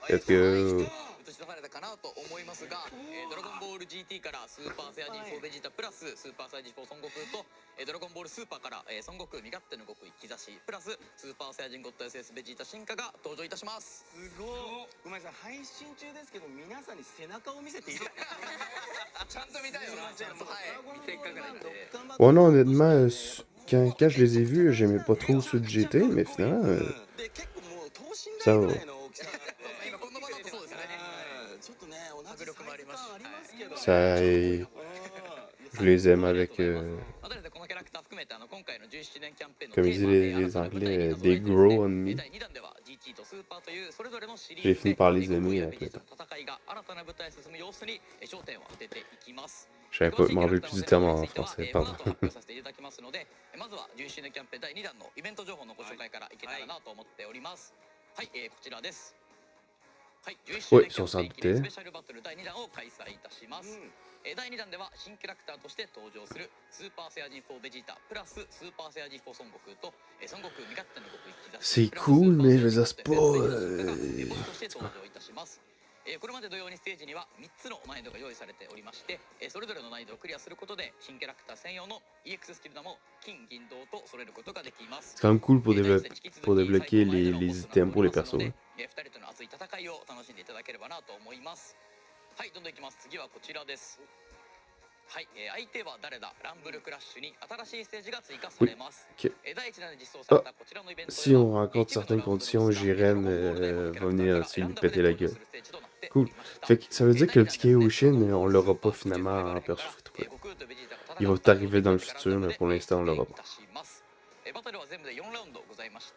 Let's go. 映し出されたかなと思いますが、ドラゴンボール GT からスーパーサイヤ人4ベジータプラススーパーサイヤ人4孫悟空と、ドラゴンボールスーパーから、孫悟空身勝手の極意兆しプラススーパーサイヤ人ゴッド SS ベジータ進化が登場いたします。すごいごめんなさい配信中ですけど皆さんに背中を見せていいですかちゃんと見たいよな。はい。せっかくなんで。 Ouais, non, honnêtement, quand je les ai vus, j'aimais pas trop ceux de GT, mais finalement, で結構もう等身ça 大ぐ va. らいの大きさ今この場だとそうですね。ちょっとね同じサイズ感ありますけど Ça, je les aime avec, またですね、このキャラクター含めて今回の11周年キャンペーンの comme テ ils ー disent マ les で Anglais, they grow on me. 第2弾では GT とスーパーというそれぞれのシリー J'ai ズ fini で par les ゴ aimer や avec ベ le ジー temps. タの戦いが新たな舞台へ進む様子に焦点を当てていきます。 Je savais pas, je m'en rappelle plus du terme en français, この pardon. 後発表させていただきますので、まずは11周年キャンペーン第2弾のイベント情報のご紹介からいけたらなと思っております。はい、こちらです。はい、11周年キャンペーン記念スペシャルバトル第2弾を開催いたします。第2弾では新キャラクターとして登場するスーパーサイヤ人4ベジータプラススーパーサイヤ人4孫悟空と孫悟空身勝手の極意兆し C'est cool, mais je veux dire, c'est pas. として登場いたします。これまで同様にステージには3つの難易度が用意されておりまして、それぞれの難易度をクリアすることで新キャラクター専用の EX スキルダムを金銀銅と揃えることができます。 C'est quand même cool pour débloquer les items pour les persos. 2人との熱い戦いを楽しんでいただければなと思います。はい、どんどんいきます。次はこちらです。はい、相手は誰だランブルクラッシュに新しいステージが追加されます。 Ok. 第1弾で実装されたこちらのイベントでは Si on rencontre certaines conditions, Jiren va venir essayer de lui péter la gueule. Cool. Fait que ça veut dire que le petit Kaioshin, on l'aura pas finalement en perso free-to-play. Il va t'arriver dans le futur, mais pour l'instant, on l'aura pas.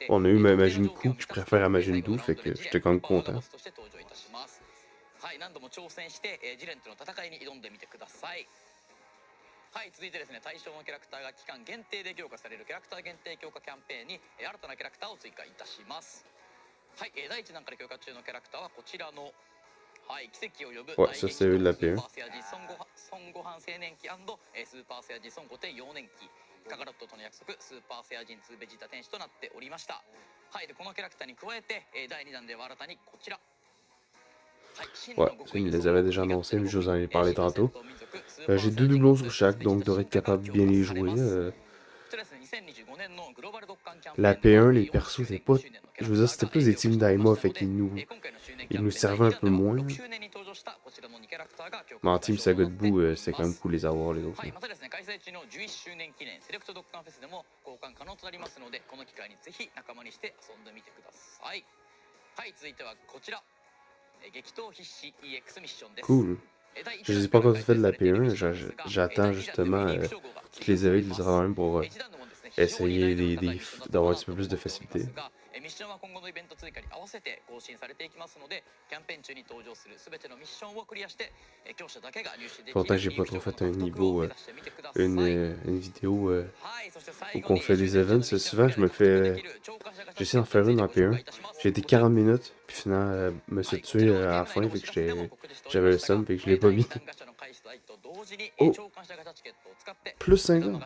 On a eu ma Majin Buu que je préfère à Majin Buu, fait que j'étais quand même content. はい、何度も挑戦して、ジレンとの戦いに挑んでみてください。はい、続いてですね、対象のキャラクターが期間限定で強化されるキャラクター限定強化キャンペーンに新たなキャラクターを追加いたします。はい、第1弾から強化中のキャラクターはこちらの、はい、奇跡を呼ぶ Ouais, ça c'est eux de la スー P1. パーセアジ孫悟飯青年期スーパーセアジ孫悟天幼年期カカロットとの約束スーパーセアジン2ベジータ天使となっておりました。はい、でこのキャラクターに加えて第2弾では新たにこちら。Ouais, ça, ils les avaient déjà annoncés, mais je vous en ai parlé tantôt. J'ai 2 doublons sur chaque, donc je devrais être capable de bien les jouer. La P1, les persos, c'était pas... Je veux dire, c'était plus des teams Daima, fait qu'ils nous servaient un peu moins. Mais en team Saga debout, c'était quand même cool les avoir, les autres. はい、またですね、開催中の11周年記念セレクトドッカンフェスでも交換可能となりますので、この機会にぜひ仲間にして遊んでみてください。はい、続いてはこちら。激闘必至 EX ミッションです。 Cool. Je les ai pas encore fait de la P1, j'attends justement toutes les éveils de même pour essayer d'avoir un petit peu plus de facilité. ミッションは今後のイベント追加に合わせて更新されていきますので、キャンペーン中に登場するすべてのミッションをクリアして強者だけが入手できる。 Longtemps que j'ai pas trop fait un niveau, une vidéo où on fait des events. Souvent, j'essaie d'en faire une dans P1. J'ai été 40 minutes, puis finalement, me suis tué à la fin, fait que j'avais le seum, fait que je l'ai pas mis. Oh! Plus 50.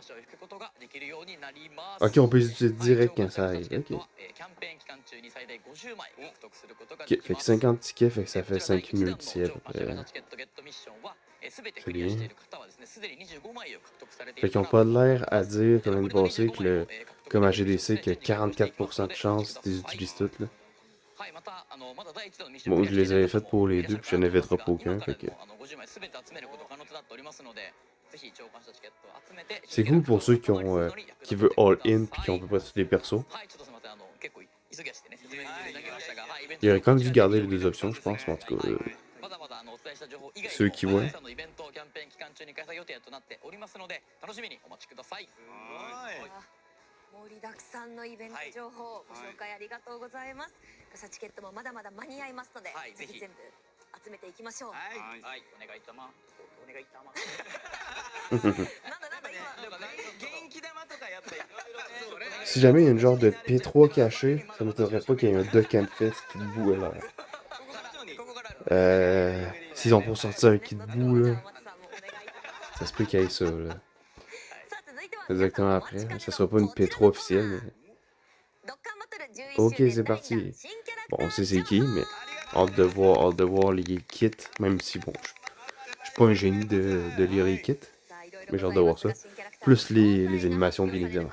Ok, on peut les utiliser direct quand ça arrive. Ok. Ok, fait que 50 tickets, fait que ça fait 5000 tickets à peu près. C'est bien. Fait qu'ils ont pas l'air à dire, comme l'année passée, que comme à GDC, qu'il y a 44% de chance qu'ils utilisent toutes, là. Bon, je les avais faites pour les deux, puis je n'inviterai pas aucun, fait que... C'est cool pour ceux qui veulent all-in, puis qui ont à peu près tous les persos. Il aurait quand même dû garder les deux options, je pense, mais en tout cas... ceux qui voient. 盛りだくさんのイベント情報ご紹介ありがとうございます。ガシャチケットもまだまだ間に合いますので、ぜひ全部集めていきましょう。はい、お願いたま。お願いたま。なんだ今。元気玉とかやっぱいろいろね。Si jamais il y a une genre de P3 caché, ça m'étonnerait pas qu'il y ait un Duck Fest qui debout alors. S'ils ont pour sortir un kit debout là, ça se peut qu'il y ait ça là. Exactement après, ça sera pas une P3 officielle. Mais... Ok, c'est parti. Bon, on sait c'est qui, mais hâte de voir les kits, même si bon, je suis pas un génie de lire les kits, mais j'ai hâte de voir ça. Plus les animations bien évidemment.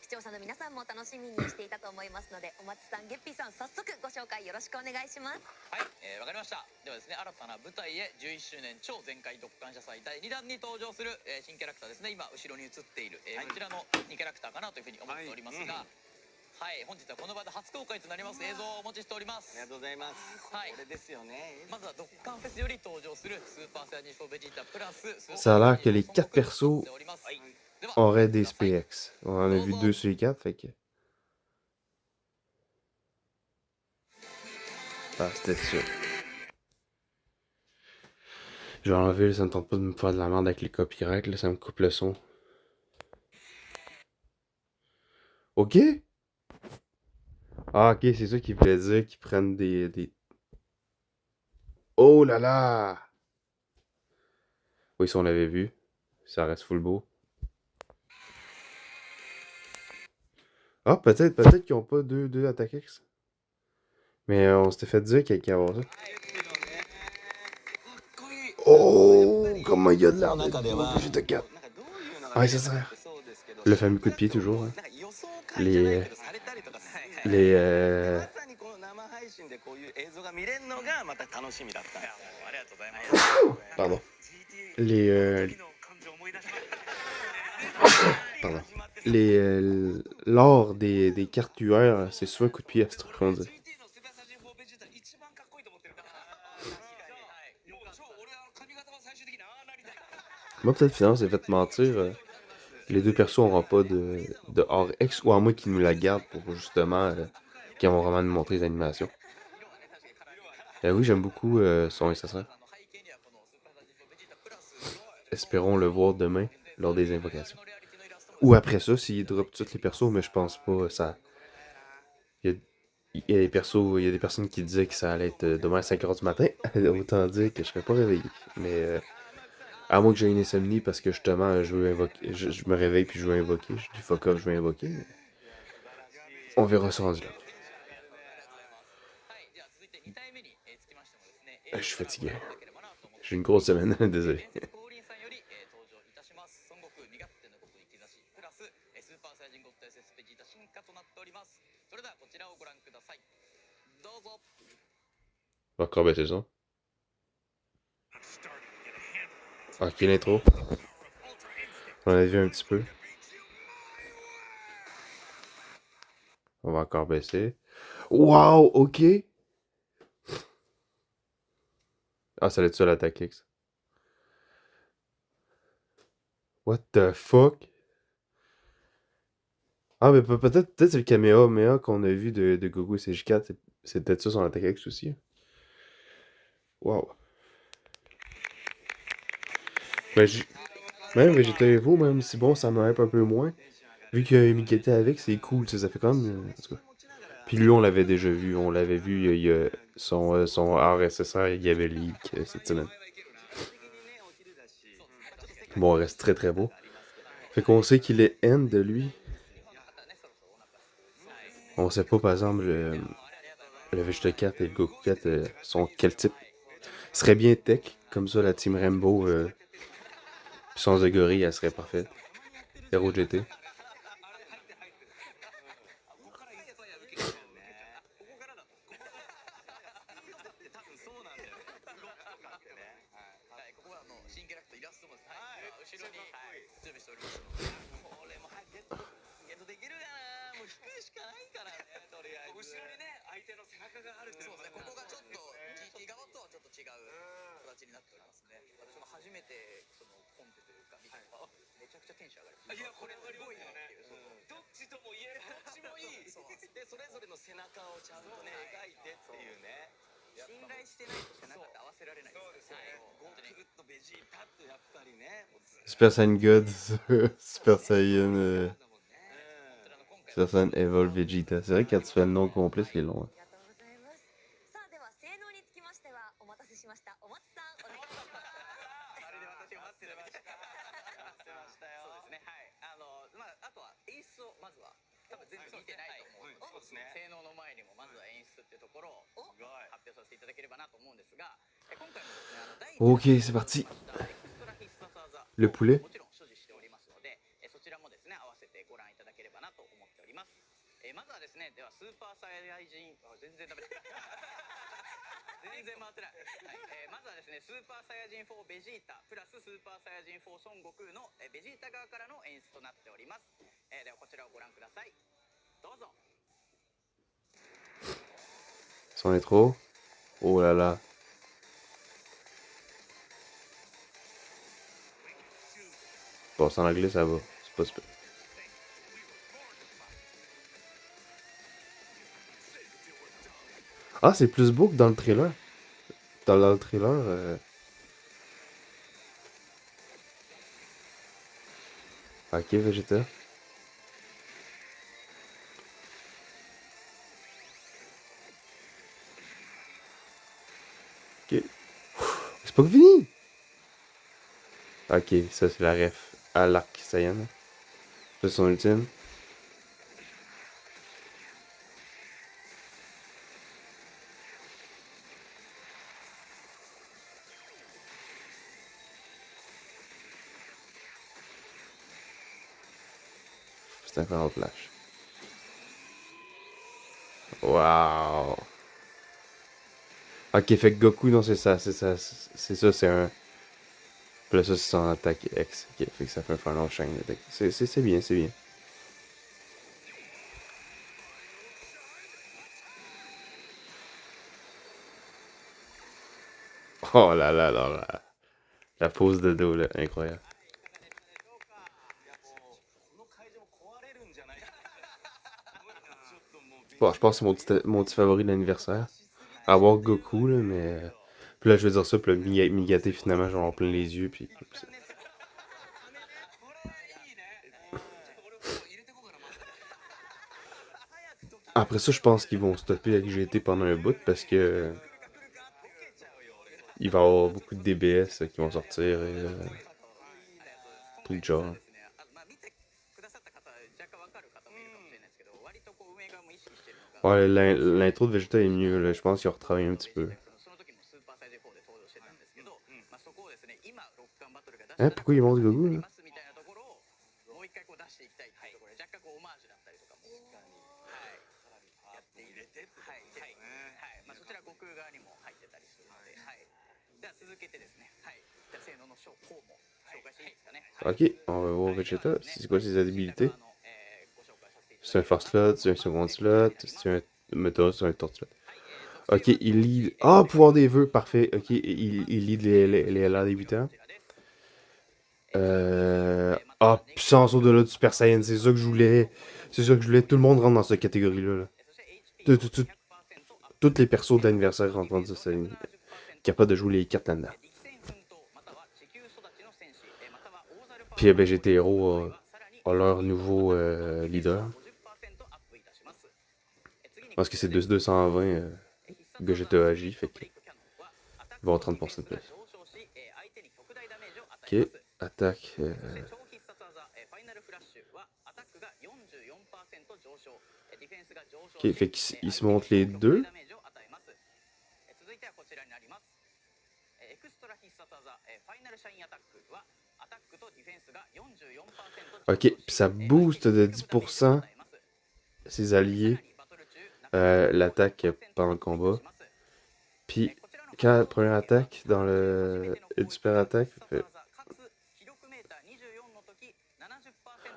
視聴者の皆さんも楽しみにしていたと思いますので、お松さん、ゲッピーさん、早速ご紹介よろしくお願いします。はい、わかりました。ではですね、新たな舞台へ11周年超全開特感謝祭第2弾に登場する、新キャラクターですね。今後ろに映っている、こちらの2キャラクターかなというふうに思っておりますが、はい、本日はこの場で初公開となります映像をお持ちしております。ありがとうございます。はい、これですよね。まずはドッカンフェスより登場するスーパーサイヤ人4ベジータプラス。Ça a l'air que les 4 persos auraient des SPX. On en a vu 2 sur les 4, fait que... Ah, c'était ça. Je vais enlever, ça me tente pas de me faire de la merde avec les copyrights, là, ça me coupe le son. Ok? Ah, ok, c'est ça qui voulait dire qu'ils prennent des... Oh là là! Oui, ça on l'avait vu. Ça reste full beau. Ah, peut-être qu'ils ont pas deux attaques X. Mais on s'était fait dire qu'il y a avoir ça. Oh! Comment il y a de l'air de juste de 4. Ah, ça sert. Le fameux coup de pied toujours. Hein. Pardon. Lors des cartes UR, c'est souvent un coup de pied à ce truc qu'on dit. Moi, peut-être finalement, c'est fait mentir. Les deux persos n'auront pas de hors X, ou à moins qu'ils nous la gardent pour justement qu'ils vont vraiment nous montrer les animations. Oui, j'aime beaucoup son SSR. espérons le voir demain lors des invocations. Ou après ça, s'il drop tous les persos, mais je pense pas. Ça. Il y a des persos, il y a des personnes qui disaient que ça allait être demain à 5h du matin. Autant dire que je serais pas réveillé. Mais à moins que j'ai une insomnie parce que justement je veux invoquer. Je me réveille puis je veux invoquer. Je dis fuck off, je veux invoquer. Mais on verra ça rendu là. Je suis fatigué. J'ai une grosse semaine, désolé. Encore baisser ça. Ok, l'intro. On a vu un petit peu. On va encore baisser. Wow, ok. Ah, ça allait-tu à l'attaque X? What the fuck? Ah, mais peut-être c'est le Kamehameha qu'on a vu de Goku et CJ4. C'est peut-être ça son attaque X aussi. Wow. Ben, même Vegeta Evo, même si bon, ça me hype un peu moins. Vu que Migete avec, c'est cool, tu sais, ça fait quand même. En tout cas. Puis lui, on l'avait déjà vu. On l'avait vu, il y a son RSSR, il y avait leak cette semaine. Bon, on reste très très beau. Fait qu'on sait qu'il est N de lui. On sait pas, par exemple, le Vegeta 4 et le Goku 4 sont quel type. Ce serait bien tech, comme ça la team Rainbow, sans de gorille, elle serait parfaite. Hero GT. Super Saiyan God, Super Saiyan, Super Saiyan Evolve Vegeta. C'est vrai que quand tu fais le nom complet, c'est long. Hein. Ok, c'est parti. Le poulet. Son intro. Oh là là. Bon, c'est en anglais, ça va. C'est pas super. Ah, c'est plus beau que dans le trailer. Dans le trailer. Ok, Vegeta. Ok. C'est pas fini! Ok, ça c'est la ref à l'arc Saiyan. C'est son ultime. C'est encore un flash. Waouh! Ok, fait que Goku, non, c'est ça, c'est ça, c'est un. Puis là, ça, c'est son attaque X. Ok, fait que ça fait un Final Shine attaque. C'est bien, c'est bien. Oh là là là là. La pose de dos, là, incroyable. Bon, je pense que c'est mon petit favori de l'anniversaire. Avoir Goku, là, mais. Puis là, je vais dire ça, puis là, Migate, finalement, je vais avoir plein les yeux, puis. Après ça, je pense qu'ils vont stopper avec GT pendant un bout parce que il va y avoir beaucoup de DBS qui vont sortir et trucs de genre. くださった方若干わかる方もいるかもしれないですけど、割とこう運営側も意識してるのが、 Ouais, l'intro de Vegeta est mieux, là. Je pense qu'ils ont retravaillé un petit peu. その時もスーパーサイズ4で登場してたんですけど、まあそこをですね、今ロッカンバトルが出した Hein, pourquoi ils montrent Goku, là? みたいなところをもう一回こう出していきたいっていうところで、若干こうオマージュだったりとかも、はい、やっている。はいはいはい、まあそちら悟空側にも入ってたりするので、はい。では続けてですね、はい。じゃあ性能の方も紹介していいですかね。 Ok, on va voir Vegeta. C'est quoi ses habilités? C'est un first slot, c'est un second slot, c'est un méthode, c'est un third slot. Ok, il lead. Ah, pouvoir des vœux, parfait. Ok, il lead les LR débutants. Ah, puissance au-delà du Super Saiyan, c'est ça que je voulais. C'est ça que je voulais. Tout le monde rentre dans cette catégorie-là. Là. Toutes les persos d'anniversaire rentrent dans ça. Capable de jouer les cartes là-dedans. Puis BGT Hero a leur nouveau leader. Je pense que c'est 220 Gogeta AJ, fait que il va avoir 30% de plus. Ok, attaque. Ok, fait qu'ils se montrent les deux. Ok, puis ça booste de 10% ses alliés, l'attaque pendant le combat. Puis quand la première attaque dans le super attaque fait...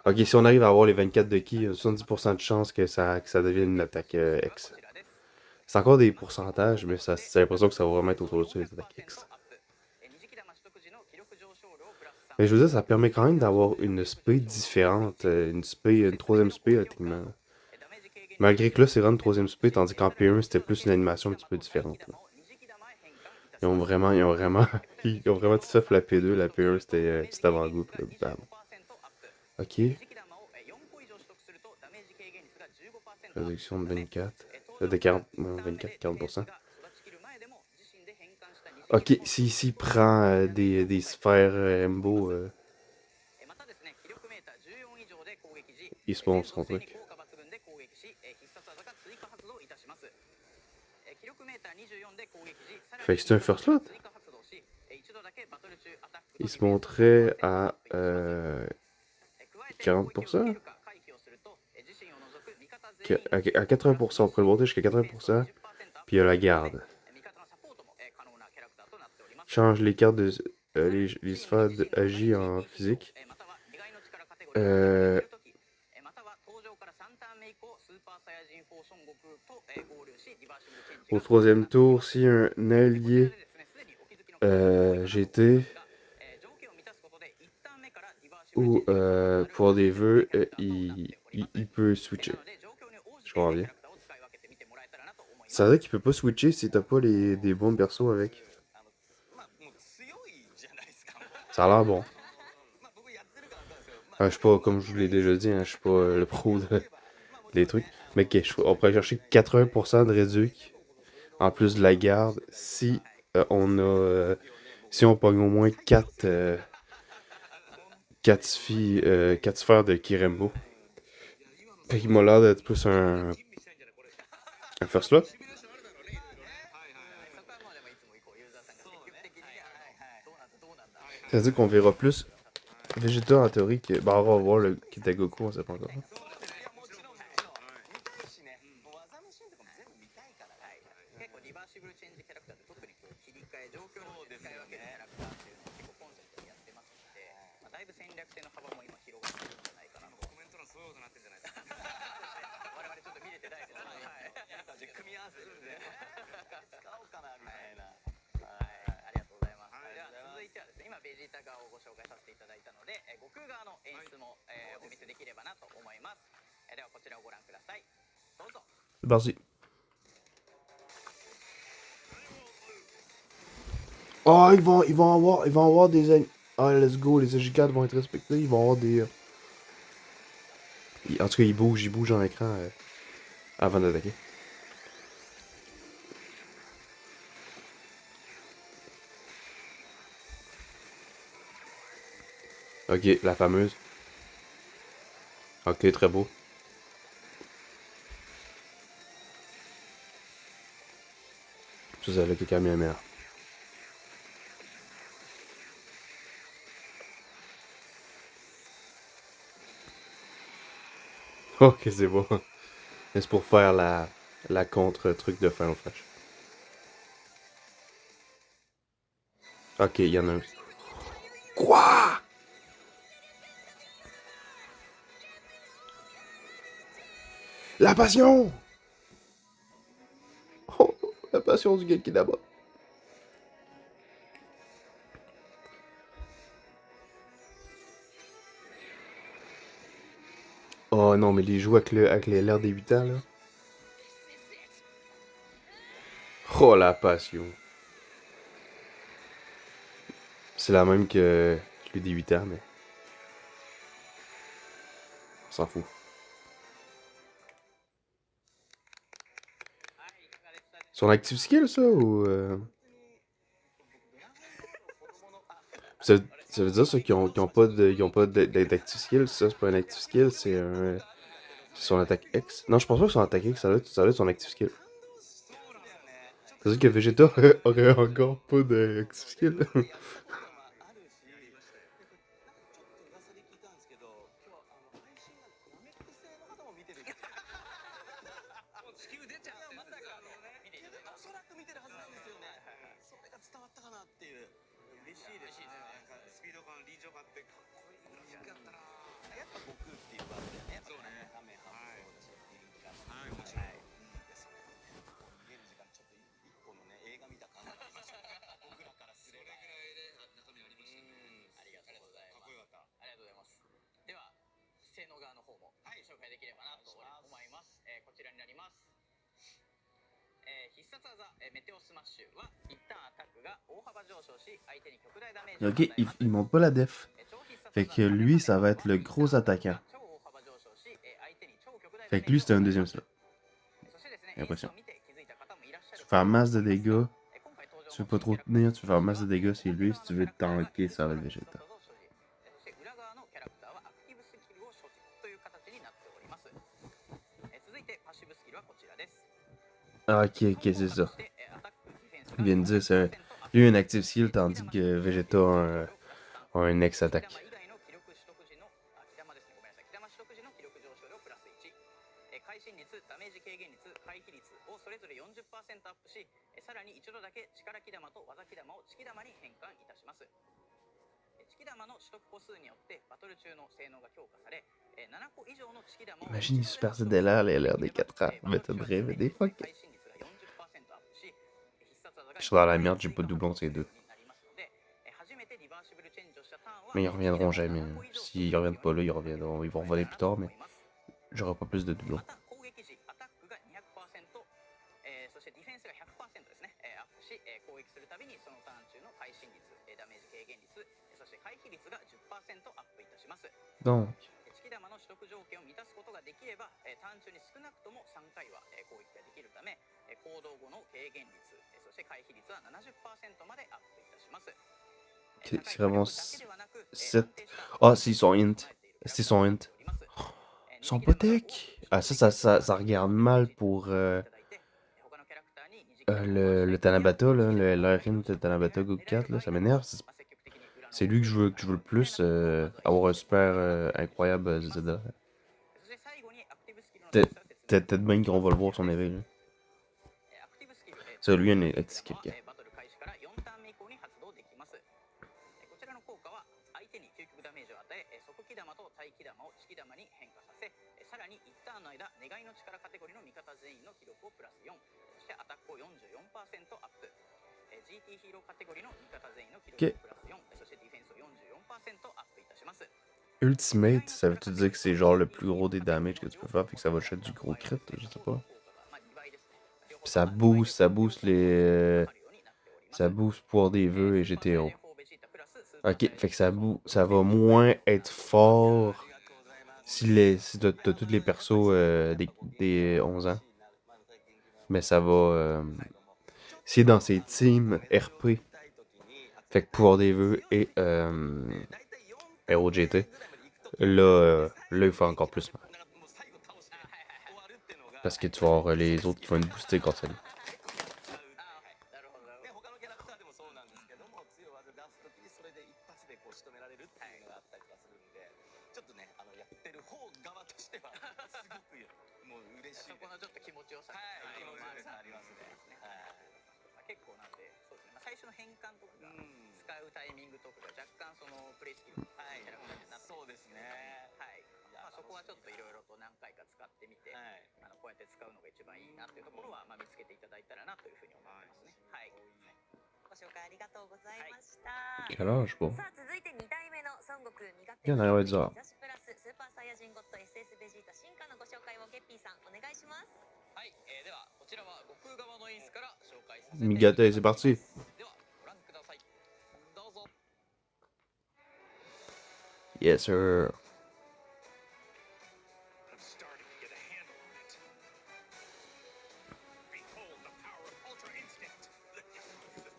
Ok, si on arrive à avoir les 24 de ki, 70% de chance que ça devienne une attaque X. C'est encore des pourcentages, mais c'est l'impression que ça va vraiment être autour de ça, les attaques X. Mais je veux dire, ça permet quand même d'avoir une spé différente, une troisième spé, techniquement. Malgré que là, c'est vraiment une troisième spé, tandis qu'en P1, c'était plus une animation un petit peu différente. Là. Ils ont vraiment tout ça pour la P2, la P1, c'était petit avant-goût, là, bam. Ok. Réduction de 24, de 40, 40%. Ok, s'il prend des sphères Embo, il se montre son truc. Fait que c'est un first slot. Il se montrait à 40%. À 80%, on pourrait le monter jusqu'à 80%. Puis il y a la garde. Change les cartes de les sphères agis en physique. Au troisième tour, si un allié GT ou pour des vœux, il peut switcher. Je comprends bien. Ça veut dire qu'il peut pas switcher si t'as pas des bons persos avec. Ça a l'air bon. Je suis pas, comme je vous l'ai déjà dit, hein, je suis pas le pro des trucs. Mais on pourrait chercher 80% de réduc en plus de la garde si on a si on pogne au moins 4 sphères de Kirembo. Fait qu'il m'a l'air d'être plus un first slot. Ça veut dire qu'on verra plus Vegeta en théorie que. Bah, on va voir le Kitagoku, on sait pas encore. C'est parti. Oh, ils vont avoir des... Ah, let's go, les AJ4 vont être respectés, ils vont avoir des... En tout cas, ils bougent dans l'écran. Avant d'attaquer. Ok, la fameuse. Ok, très beau. Ça, c'est le Kamehameha. Ok, c'est bon. C'est pour faire la contre-truc de Final Flash. Ok, il y en a un. Quoi? La passion! Oh, la passion du gars qui est là-bas. Oh non, mais les joues avec l'air des 8 ans, là. Oh, la passion. C'est la même que lui des 8 ans, mais... On s'en fout. Son active skill, ça, ou... Ça veut dire, ça, qu'ils ont pas d'active skill, ça, c'est pas un active skill, c'est un... C'est son attaque X. Non, je pense pas que son attaque X, ça doit être son active skill. C'est-à-dire que Vegeta aurait encore pas d'active skill. 必殺技メテオスマッシュは一旦アタックが大幅上昇し相手に極大ダメージを Ok, il monte pas la def. Fait que lui, ça va être le gros attaquant. Fait que lui, c'est un deuxième slot. J'ai l'impression. Tu veux faire masse de dégâts. Tu veux pas trop tenir, tu veux faire masse de dégâts, c'est lui. Si tu veux tanker, ça va être Vegeta. Ah, ok, c'est ça. Il vient de dire, c'est lui un active skill, tandis que Vegeta a un ex-attaque. Imagine les Super Zedela, l'air des 4 ans. Mais t'as rêvé des fois. Je suis dans la merde, j'ai pas de doublon, c'est deux. Mais ils reviendront jamais. S'ils reviennent pas là, ils reviendront. Ils vont revenir plus tard, mais j'aurai pas plus de doublons. Donc. C'est vraiment 7. Ah, c'est son int. C'est son int. Son potek. Ah, ça regarde mal pour le Tanabata, là. L'Arin de Tanabata Goku 4, là. Ça m'énerve. C'est lui que je veux le plus. Avoir un super incroyable Zeda. Peut-être même qu'on va le voir son éveil, là. Ça, lui, un est quelqu'un. Ok. Ultimate, ça veut-tu dire que c'est genre le plus gros des damages que tu peux faire, fait que ça va chercher du gros crit, je sais pas. Puis ça booste les... ça booste pouvoir des vœux et GTO. Ok, fait que ça va moins être fort si t'as tous les persos des 11 ans. mais ça va... c'est dans ses teams RP. Fait que pouvoir des vœux et ROGT. Là, il faut encore plus mal. Parce que tu vas avoir les autres qui vont être boostés grâce à lui. なるほどなるほど。他のキャラクターでもそうなんですけども、強い技出すときにそれで一発でこう仕留められるっていうのがあったりとかするんで、ちょっとね、やってる方側としてはすごくもう嬉しいです。そこのちょっと気持ちよさはい、気持ちよさあありますね。はい。まあ結構なんでそうですね。まあ最初の変換とかが使うタイミングとかが若干そのプレイスキルのキャラクターになってそうですね。はい。まあそこはちょっといろいろと何回か使ってみて、はい。こうやって使うのが一番いいなっていうところはまあ見つけていただいたらなというふうに思ってますね。はい。ご紹介ありがとうございました。 Quel âge, bon? さあ続いて2代目の孫悟空身勝いや長いぞ日差しプラススーパーサイヤ人ゴッド SS ベジータ進化のご紹介をゲッピーさんお願いします。はい、ではこちらは悟空側の演出から紹介させていただきます。 Migate, c'est parti. ではご覧ください。どうぞ。 Yes, sir. I'm starting to get a handle on it. Behold the power of Ultra Instinct. The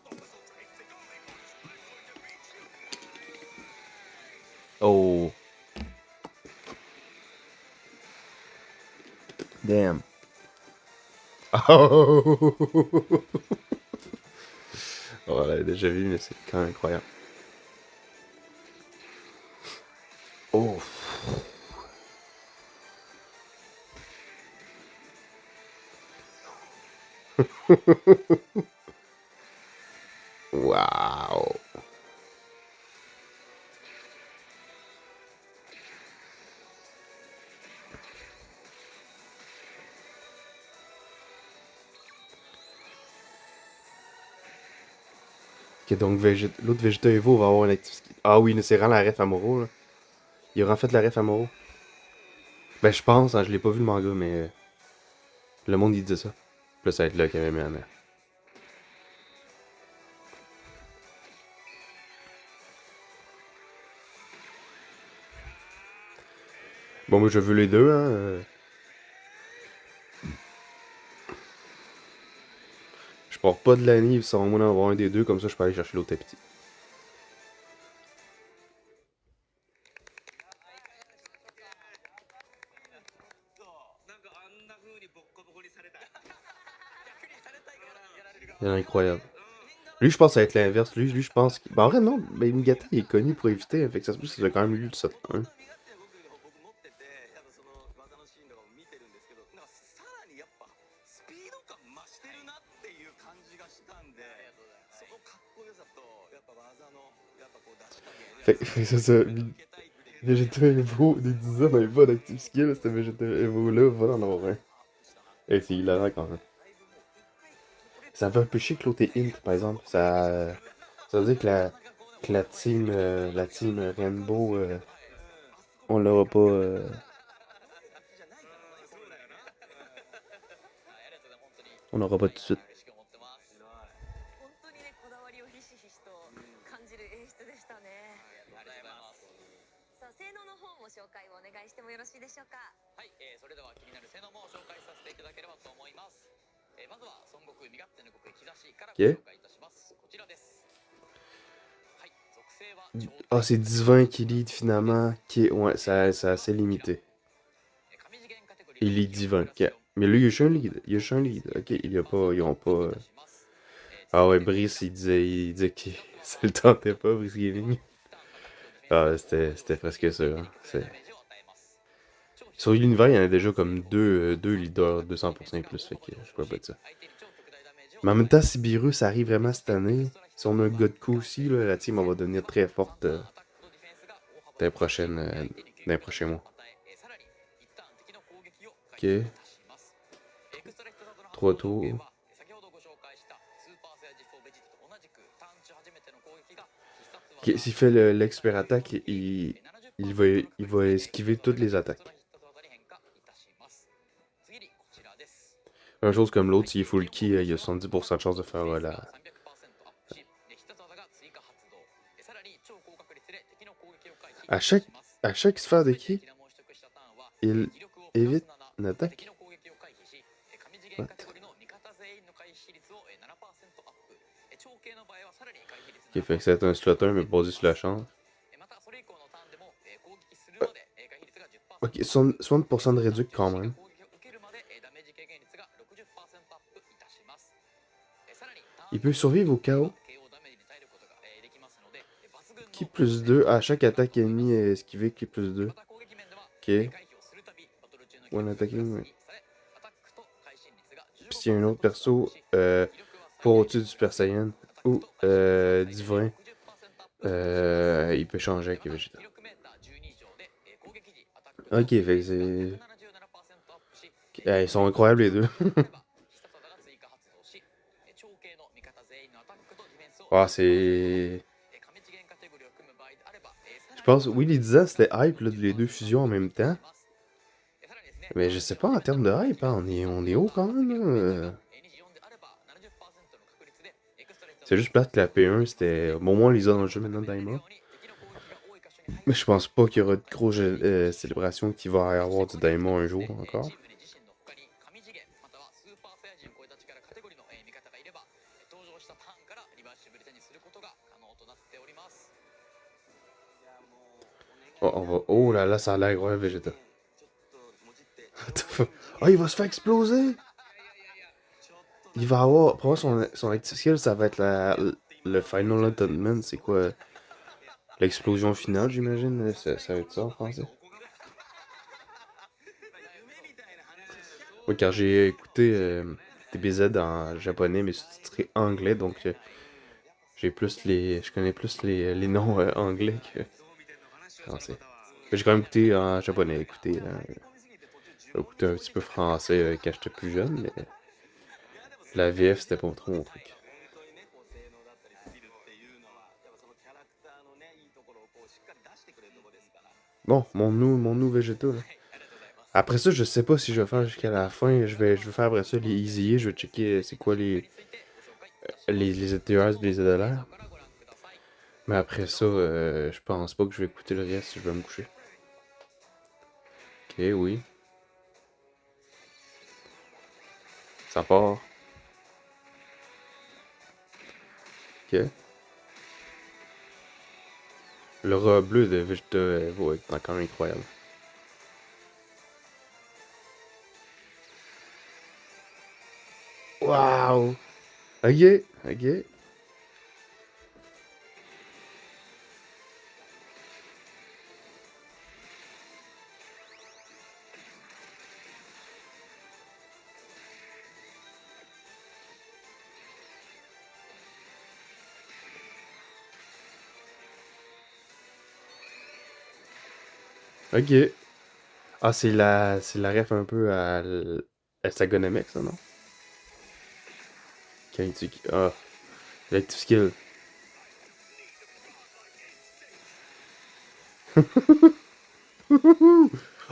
Thomas Ultra Instinct only. I'm going to beat you. Oh. Damn. Oh. On l'a déjà vu, mais c'est quand même incroyable. Oh. Wow. Ok, donc l'autre Vegeta Evo va avoir un actif skill. Ah oui, c'est vraiment la ref Amuro, là. Il aura en fait la ref Amuro. Ben, je pense, hein, je l'ai pas vu le manga, mais le monde il disait ça. Puis là, ça va être là Kamehameha. Bon, moi je veux les deux, hein. Je pars pas de l'année sans au moins en avoir un des deux, comme ça je peux aller chercher l'autre petit. なんかあんな風にボッコボコにされた。逆にされたいからやられる側。 Il est incroyable. Lui, je pense que ça va être l'inverse. Lui, je pense. Ben, en vrai, non. Ben, Migata, il est connu pour éviter. Fait que ça se peut que c'est quand même lui le 7-1. 僕持ってて、やっぱその技のシーンとかも見てるんですけど、なんかさらにやっぱスピード感増してるなっていう感じがしたんで、そのかっこよさとやっぱ技のやっぱこう出し加減。 Fait que c'est ça. Vegeta Evo, des 10 ans, n'avait pas d'active skill. C'était Vegeta Evo là, va en avoir un. Et c'est hilarant quand même. Ça me fait un peu chier que l'autre est int, par exemple. Ça veut dire que la team Rainbow, on l'aura pas. On n'aura pas tout de suite. 本当にねこだわりをひしひしと感じる演出でしたね。さあ性能の方も紹介をお願いしてもよろしいでしょうか。はい、それでは気になる性能も紹介させていただければと思います。まずは孫悟空身勝手の極意兆しからご紹介いたします。こちらです。はい、属性は Ah, c'est Divin qui lead finalement. Ouais, c'est assez limité. Il lead Divin. Ok. Mais lui, il a juste un lead. Il a juste un lead. Ok, il y a pas. Ils ont pas. Ah ouais, Brice, il disait que ça le tentait pas, Brice Gaming. Ah, c'était presque ça. Hein. Sur l'univers, il y en a déjà comme deux leaders 200% et plus, fait que je pourrais pas dire ça. Mais en même temps, si Beerus arrive vraiment cette année, si on a un Godku aussi, là, la team va devenir très forte dans les prochains mois. Ok. 3 tours. Ok, s'il fait l'expert attaque, il va esquiver toutes les attaques. Une chose comme l'autre, s'il est full key, il y a 70% de chance de faire la... À chaque sphère de ki, il évite une attaque. What? Ok, fait que c'est un slotter, mais basé sur la chance. Ok, 60% de réduction quand même. Il peut survivre au chaos. Qui plus 2 à chaque attaque ennemie est esquivé qui plus 2. Ok. One attacking. Puis s'il y a un autre perso pour au-dessus du Super Saiyan ou divin, il peut changer avec Vegeta. Ok, fait que c'est. Ok, ils sont incroyables les deux. Ah, c'est. Je pense, oui, les 10 ans, c'était hype, là, les deux fusions en même temps. Mais je sais pas, en termes de hype, hein, on est haut quand même. Là. C'est juste plate que la P1, c'était. Bon, moi, on les a dans le jeu maintenant, Daima. Mais je pense pas qu'il y aura de gros célébrations qu'il va y avoir du Daima un jour encore. Oh, on va... oh là là, ça a l'air incroyable, Vegeta. Oh, il va se faire exploser! Il va avoir. Pour moi, son active skill, ça va être le Final Entombment. C'est quoi? L'explosion finale, j'imagine. Ça va être ça en français. Oui, car j'ai écouté DBZ en japonais, mais sous-titré anglais, donc j'ai plus les. Je connais plus les noms anglais que français. Mais j'ai quand même écouté en japonais, j'ai écouté un petit peu français quand j'étais plus jeune, mais la VF c'était pas trop mon truc. Bon, mon nou Vegeta là. Après ça, je sais pas si je vais faire jusqu'à la fin. Je vais faire après ça les easy. Je vais checker c'est quoi les ETRs, les EDLR. Mais après ça, je pense pas que je vais écouter le reste. Je vais me coucher. Ok, oui. Ça part. Ok. Le rat bleu de Vegeta va être encore incroyable. Waouh! Ok, ok. Ok. Ah, c'est la ref un peu à Sagonamex, ça, non? Quand tu... Ah, l'active skill.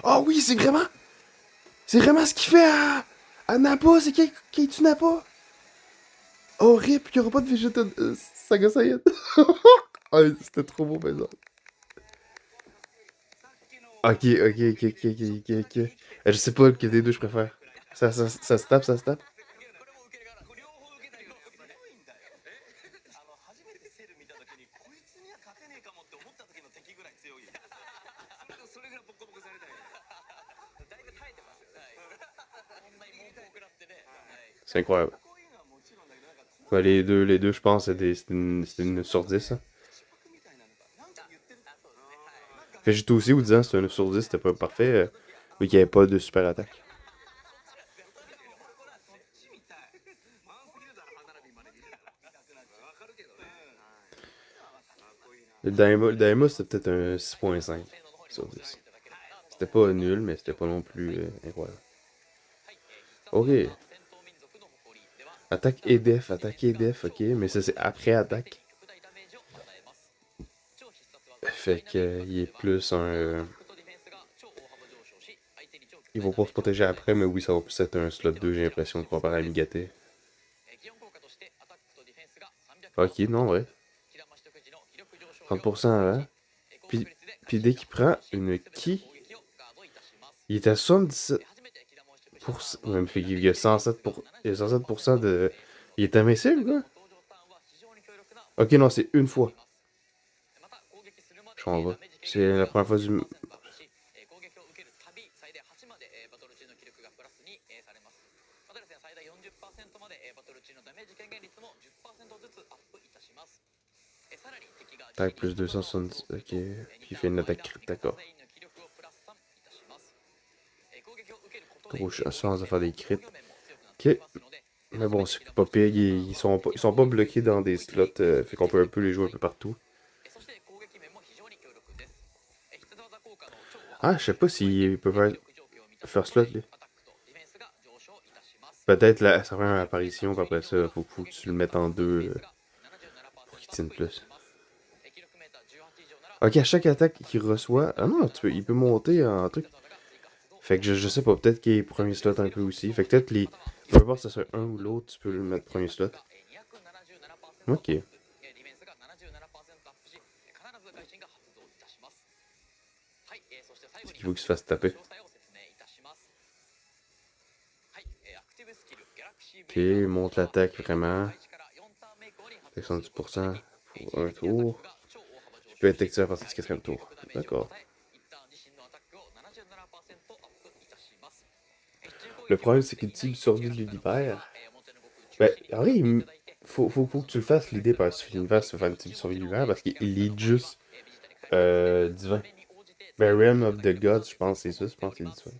Ah oui, c'est vraiment ce qu'il fait à Nappa, c'est qui tu Nappa? Oh, rip, il y aura pas de Vegeta Saga Saiyan. Ah, c'était trop beau, par exemple. Ok, ok, ok, ok, ok, ok, ok. Je sais pas lequel des deux je préfère. Ça se tape, ça se tape. 初めてセル見た時にこいつには勝てねえかもって思った時の敵ぐらい強いよそれぐらいボッコボコされたよだいぶ耐えてますよねこんなに猛攻食らってね C'est incroyable. Ouais, les deux, je pense, c'est une sur 10. Hein. Vegeta aussi, vous disant c'est un 9 sur 10, c'était pas parfait, mais qu'il n'y avait pas de super attaque. Le Daima c'était peut-être un 6.5 sur 10. C'était pas nul, mais c'était pas non plus incroyable. Ok. Attaque EDF, ok, mais ça c'est après attaque. Fait qu'il est plus un... Ils vont pas se protéger après, mais oui, ça va plus être un slot 2, j'ai l'impression, comparé à Migate. Ok, non, ouais. 30% avant. Puis dès qu'il prend une Ki, il est à 77%. Même fait qu'il y a 107%, il y a 107% Il est invincible, quoi? Ok, non, c'est une fois. Je comprends pas. C'est la première fois du... 攻撃を受けるたび最大8までバトル中の気力がプラスにされます。またですね、最大 40% までバトル中のダメージ軽減率も 10% ずつアップいたします。さらに敵が Attaque plus 270. Ok. Puis il fait une attaque crit, d'accord. Gros chance de faire des crits. Ok. Mais bon, c'est pas pire. Ils sont pas bloqués dans des slots. Fait qu'on peut un peu les jouer un peu partout. Ah, je sais pas s'il peut faire slot, lui. Peut-être la première apparition, puis après ça, faut que tu le mettes en deux pour qu'il tienne plus. Ok, à chaque attaque qu'il reçoit... Ah non, il peut monter en truc. Fait que je sais pas, peut-être qu'il est premier slot un peu aussi. Fait que peut-être les... Peu importe si ça soit un ou l'autre, tu peux le mettre premier slot. Ok. Est-ce qu'il faut qu'il se fasse taper? Ok, monte l'attaque vraiment. 70% pour un tour. Tu peux être activé à partir du 4e tour. D'accord. Le problème, c'est que le type survie de l'univers. Ben, en vrai, faut que tu le fasses l'idée par si tu faire une type survie de l'univers parce qu'il est juste divin. Ben, Realm of the Gods, je pense que c'est ça, je pense que c'est divin.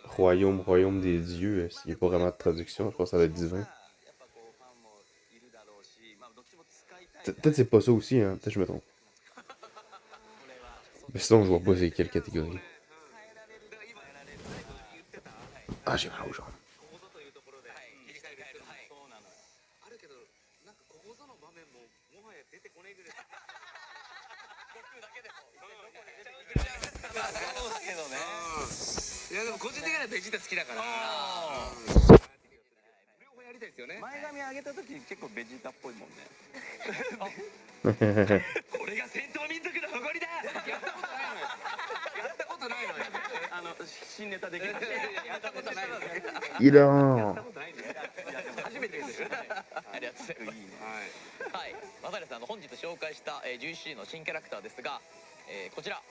Royaume des dieux, s'il n'y a pas vraiment de traduction, je pense que ça va être divin. Peut-être c'est pas ça aussi, hein, peut-être que je me trompe. Mais sinon, je vois pas c'est quelle catégorie. Ah, j'ai mal aux jambes. Il a un... またですね、本日紹介した11の新キャラクターですが、こちら、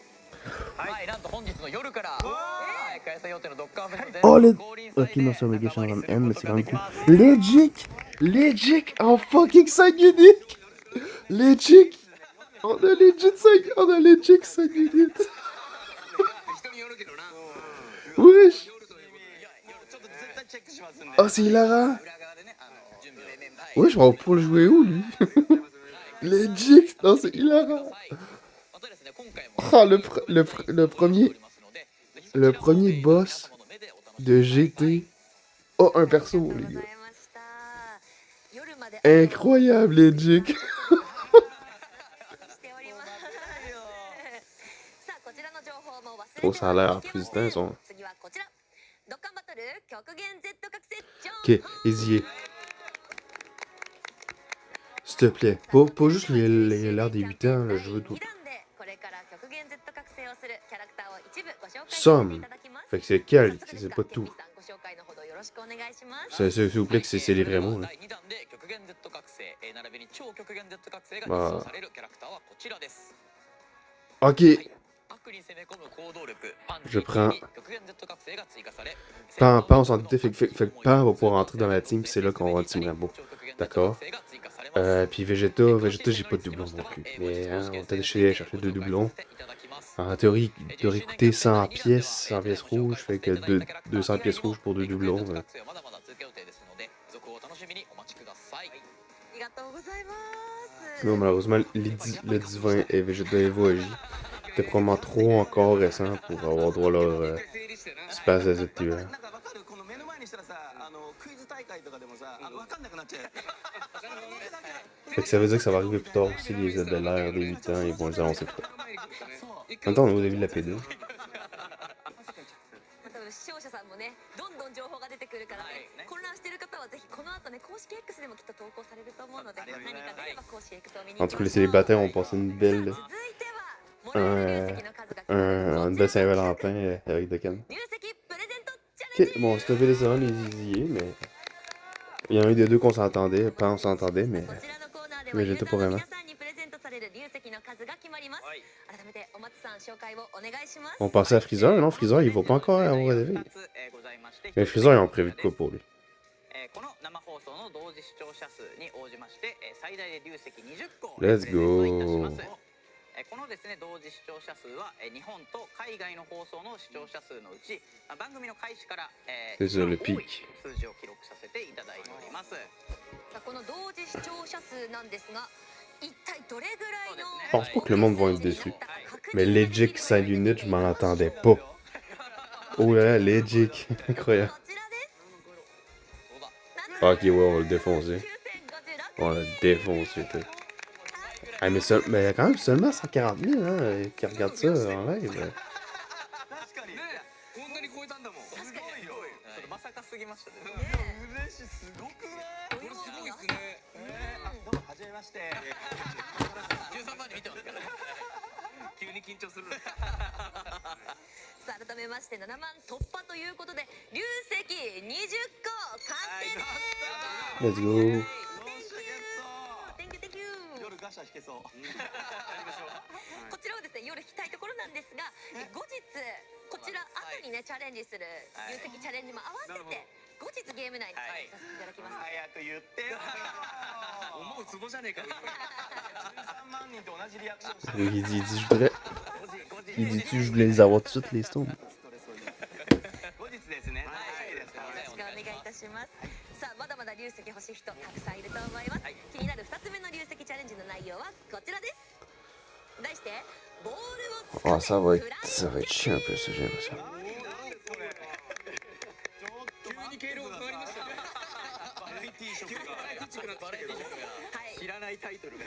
はい、なんと本日の夜から開催予定のドッカーフェスで Oh, le... Ok, non, c'est un méga champ M, mais c'est quand même cool. Legic en fucking 5 uniques! Legic! On a Legic 5 uniques! Wesh! Oh, c'est hilarant! Wesh, on va pour le jouer où, lui? Legic! Non, c'est hilarant! Oh, le premier boss de GT. Oh, un perso, les gars. Incroyable, Legic. Oh, ça a l'air plus de temps, Ok, Easy. S'il te plaît, pas juste l'air des 8 ans, là, je veux tout. Somme. Fait que c'est lequel, c'est pas tout. S'il vous plaît que c'est les vrais mots, là. Bah. Ok. Je prends. Pan, on s'en doutait, fait que Pan va pouvoir entrer dans la team, c'est là qu'on va Team Rambo. D'accord. Puis Vegeta, j'ai pas de doublon non plus. Mais hein, on t'a déchiré chercher 2 doublons. En théorie, il devrait coûter 100 pièces rouges, fait que 200 pièces rouges pour 2 doublons. Non, malheureusement, le divin et Vegeta Evo c'était probablement trop encore récent pour avoir droit à leur space à cette tueur. Fait que ça veut dire que ça va arriver plus tard aussi, les aides de l'ère des 8 ans, ils vont les annoncer plus tard. En même temps, on est au début de la P2. En tout cas, les célibataires ont passé une belle Saint-Valentin avec Dokkan. Ok, bon, c'était intéressant, les Ziziers, mais. Il y en a un des deux qu'on s'entendait, pas on s'entendait, mais. こちらのコーナーでは Mais ユー j'étais ザ pas ーの vraiment. 皆さんにプレゼントされる流石の数が決まります。改めてお松さん紹介をお願いします。 On pensait à Freezer, non, Freezer, il va pas encore avoir réveillé. 2つございまして Mais Freezer, ils ont prévu de quoi pour lui? この生放送の同時視聴者数に応じまして最大で流石20個を Let's プレゼントいたします go. このですね同時視聴者数は日本と海外の放送の視聴者数のうち番組の開始からC'est sur le 一番多い pic. 数字を記録させていただいております。さあこの同時視聴者数なんですが、一体どれぐらいの Je pense pas que le monde va être déçu. Mais Legic 5 units, je m'en attendais pas. Oh là là, Legic, incroyable. こちらです。 Ok, ouais, on va le défoncer. 9056 On va le défoncer, tout. Ah, mais il y a quand même seulement 140 000 hein, qui regardent ça en live. 確かにこんなに超えたんだもん。すごいよ。ちょっとまさかすぎましたね。嬉しいすごくないこれすごいですね。どうもはじめまして13番に見てますからね。急に緊張するさあ改めまして7万突破ということで流石20個完成です。 Let's go. Thank you, thank you. 夜ガシャ弾けそうこちらはですね夜弾きたいところなんですが、後日こちら後にねチャレンジする流石チャレンジも合わせて後日ゲーム内にさせていただきます。早く言ってよ思うツボじゃねえか。 13万人と同じリアクションして Il dit, je voudrais. Il dit, je voulais les avoir tout de suite, les stones. 後日ですねはいですよろしくお願いいたします。さあまだまだ流石欲しい人たくさんいると思います。気になる2つ目の流石チャレンジの内容はこちらです。題してボールを Oh, ça va être chiant un peu, ça, j'ai l'impression. 急に経路が変わりましたね。バラエティー色がバラエティー色が。はい知らないタイトルが。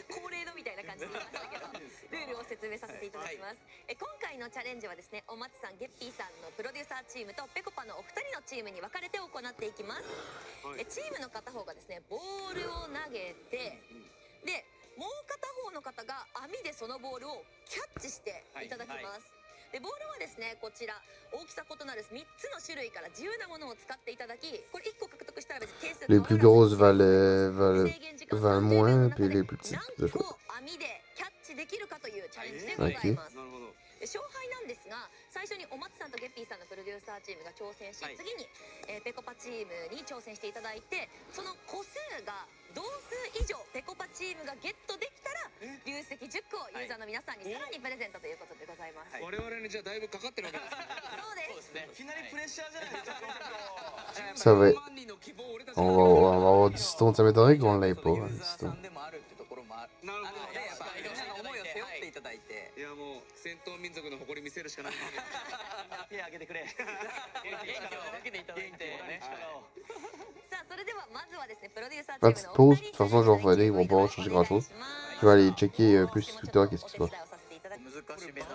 恒例のみたいな感じになりましたけどルールを説明させていただきます。今回のチャレンジはですねお松さんゲッピーさんのプロデューサーチームとぺこぱのお二人のチームに分かれて行っていきます。チームの片方がですねボールを投げてでもう片方の方が網でそのボールをキャッチしていただきます。でボールはですねこちら大きさ異なる3つの種類から自由なものを使っていただきこれ1個獲得したら別に点数 Les plus grosses valent moins, puis les plus petites, 何個網でキャッチできるかというチャレンジでございます。なるほど。で勝敗なんですが最初にお松さんとゲッピーさんのプロデューサーチームが挑戦し、はい次に、ぺこぱチームに挑戦していただいてその個数が同数以上ぺこぱチームがゲットできたら流石10個をユーザーの皆さんにさらにプレゼントということでございます。我々にじゃあだいぶかかってるわけですね。そうです。いきなりプレッシャーじゃないですか Ça va être. 万人の希望を俺たち On va avoir du stone. Ça m'étonnerait qu'on l'ait pas, hein, du さ stone. んでもあるってところもある。なるほど。のでやっぱいろんな思いを背負っていただいて。いやもう戦闘民族の誇り見せるしかない。手挙げてくれ元気を分けていただいてね。さあそれではまずはですねプロデューサーチ Pas ー de ムのお pause, 二 de 人 toute façon, je vais revenir, ils vont pas avoir changé grand chose. Je vais aller checker un peu sur Twitter qu'est-ce qui se passe. 難しめだ。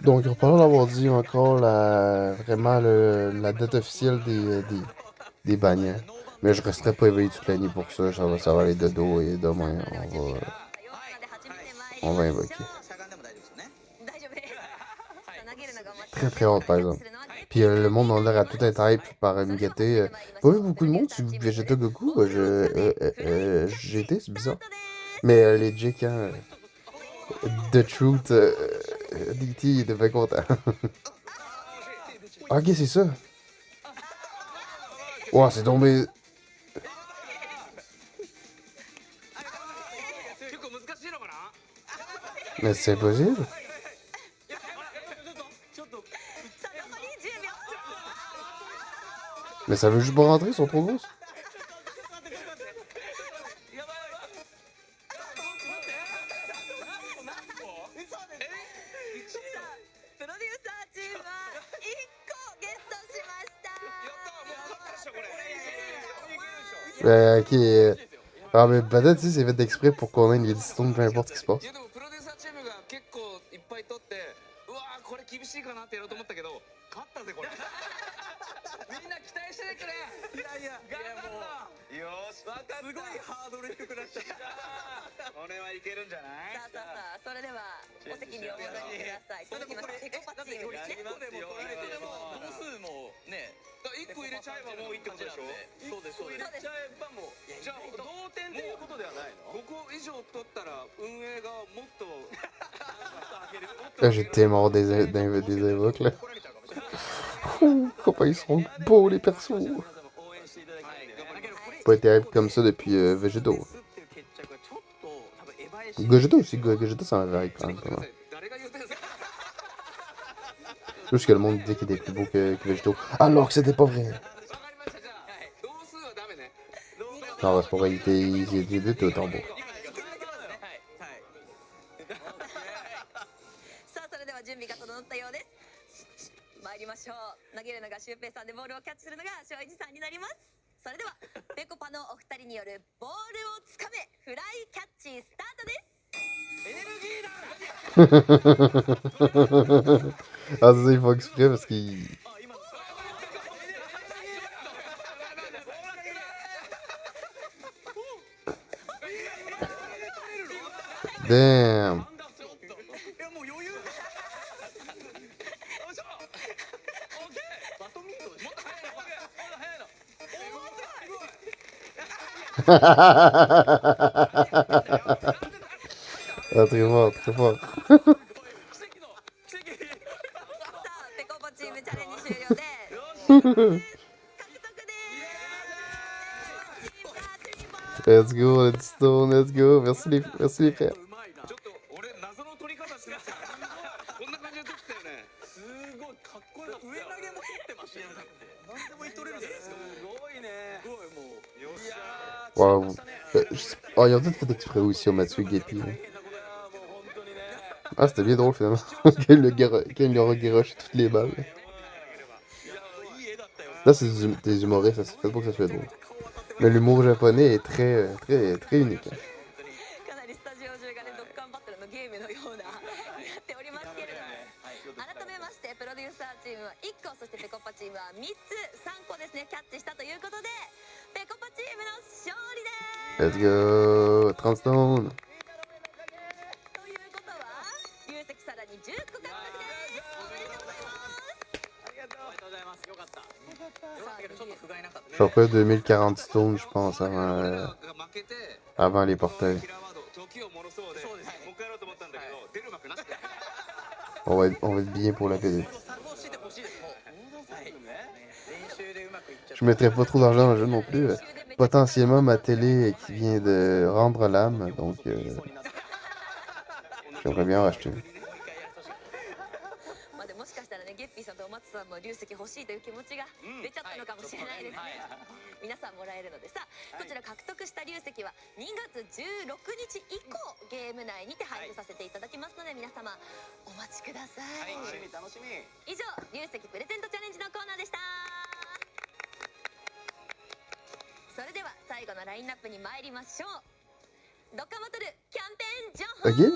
Donc, en parlant d'avoir dit encore vraiment la date officielle des bannières. Mais je resterai pas éveillé toute la nuit pour ça, ça va aller de dos et demain, on va invoquer. しゃがんでも大丈夫ですよね。大丈夫です。投げるのが待 Très très hâte, par exemple. Puis le monde a l'air à tout être hype par Migate. Pas vu beaucoup de monde sur Vegeta Goku. J'ai été, c'est bizarre. Mais les Jake, hein, The Truth, DT, il était bien content. Ok, c'est ça. Wow, c'est tombé. 結構難しいのかな。 Mais c'est impossible. ちょっと さあ残り10秒。 Mais ça veut juste pas rentrer, ils sont trop grosses. やばいやばいプロデューサーチームは1個ゲットしました。Ok. Ah, mais peut-être si c'est fait exprès pour qu'on ait les stones, peu importe ce qui se passe. いやでもプロデューサーチームが結構いっぱい取ってうわーこれ厳しいかなってやろうと思ったけど勝ったぜこれ。みんな期待しててくれ。いやいや頑張った。よーしすごいハードル低くなっちゃった。これはいけるんじゃない？さあそれではお席にお戻りください。続きましてペコパチームですね。1個でも取られてでも同数もね1個入れちゃえばもういいってことでしょ？そうですそうです。入れちゃえばもうじゃあ同点っていうことではないの？5個以上取ったら運営がもっとLà, j'ai tellement des évoques là. Comment ils sont beaux les persos. Pas été hype comme ça depuis Vegeto. Gogeta aussi, Gogeta ça m'avait hype quand même pas mal. Juste que le monde disait qu'il était plus beau que Vegeto. Alors que c'était pas vrai. Non, c'est pas vrai, il était autant beau. さあそれでは準備が整ったようです。参りましょう。投げるのがシュウペイさんでボールをキャッチするのがショイジさんになります。それではペコパのお二人によるボールをつかめフライキャッチスタートです。 Ah, c'est ça, ils font exprès parce qu'ils. Damn! あ、très fort, très fort. さあペコパチームチャレンジ終了です。獲得です。 Let's go, let's go, let's go. Merci les frères. ちょっと俺謎の取り方してました。こんな感じで取ってたよね。すごいかっこよかった。上投げも取ってましたよ。何でも取れるじゃないですか。すごいね。すごいもう。よっしゃー。 Waouh. Oh, ils ont peut-être fait exprès aussi au Mathieu Guépi. Ah, c'était bien drôle finalement. Quand il leur a garoché toutes les balles. Là, c'est des humoristes, ça se fait pour que ça soit drôle. Mais l'humour japonais est très unique. かなりスタジオ中がねドッカンバトルのゲームのようなやっておりますけれども、改めましてプロデューサーチームは1個、そしてペコパチームは3つ3個ですねキャッチしたということでペコパチームの勝利です。 Let's go! 30 stone! ということは流石さらに10個獲得です。おめでとうございます。ありがとうございます。よかった。よかったけどちょっと不甲斐なかったね。 Je suis à peu près 2040 stones, je pense, avant les portails. On va être bien pour la PD. Je mettrai pas trop d'argent dans le jeu non plus. Potentiellement, ma télé qui vient de rendre l'âme, donc j'aimerais bien en racheter. まあでもしかしたらねゲッピーさんとお松さんも流石欲しいという気持ちが出ちゃったのかもしれないですね。皆さんもらえるのでさあ、こちら獲得した流石は2月16日以降ゲーム内にて配布させていただきますので皆様お待ちください。楽しみ。以上流石プレゼントチャレンジのコーナーでした。それでは最後のラインナップに参りましょう。ドッカンバトルキャンペーン情報。 Ok?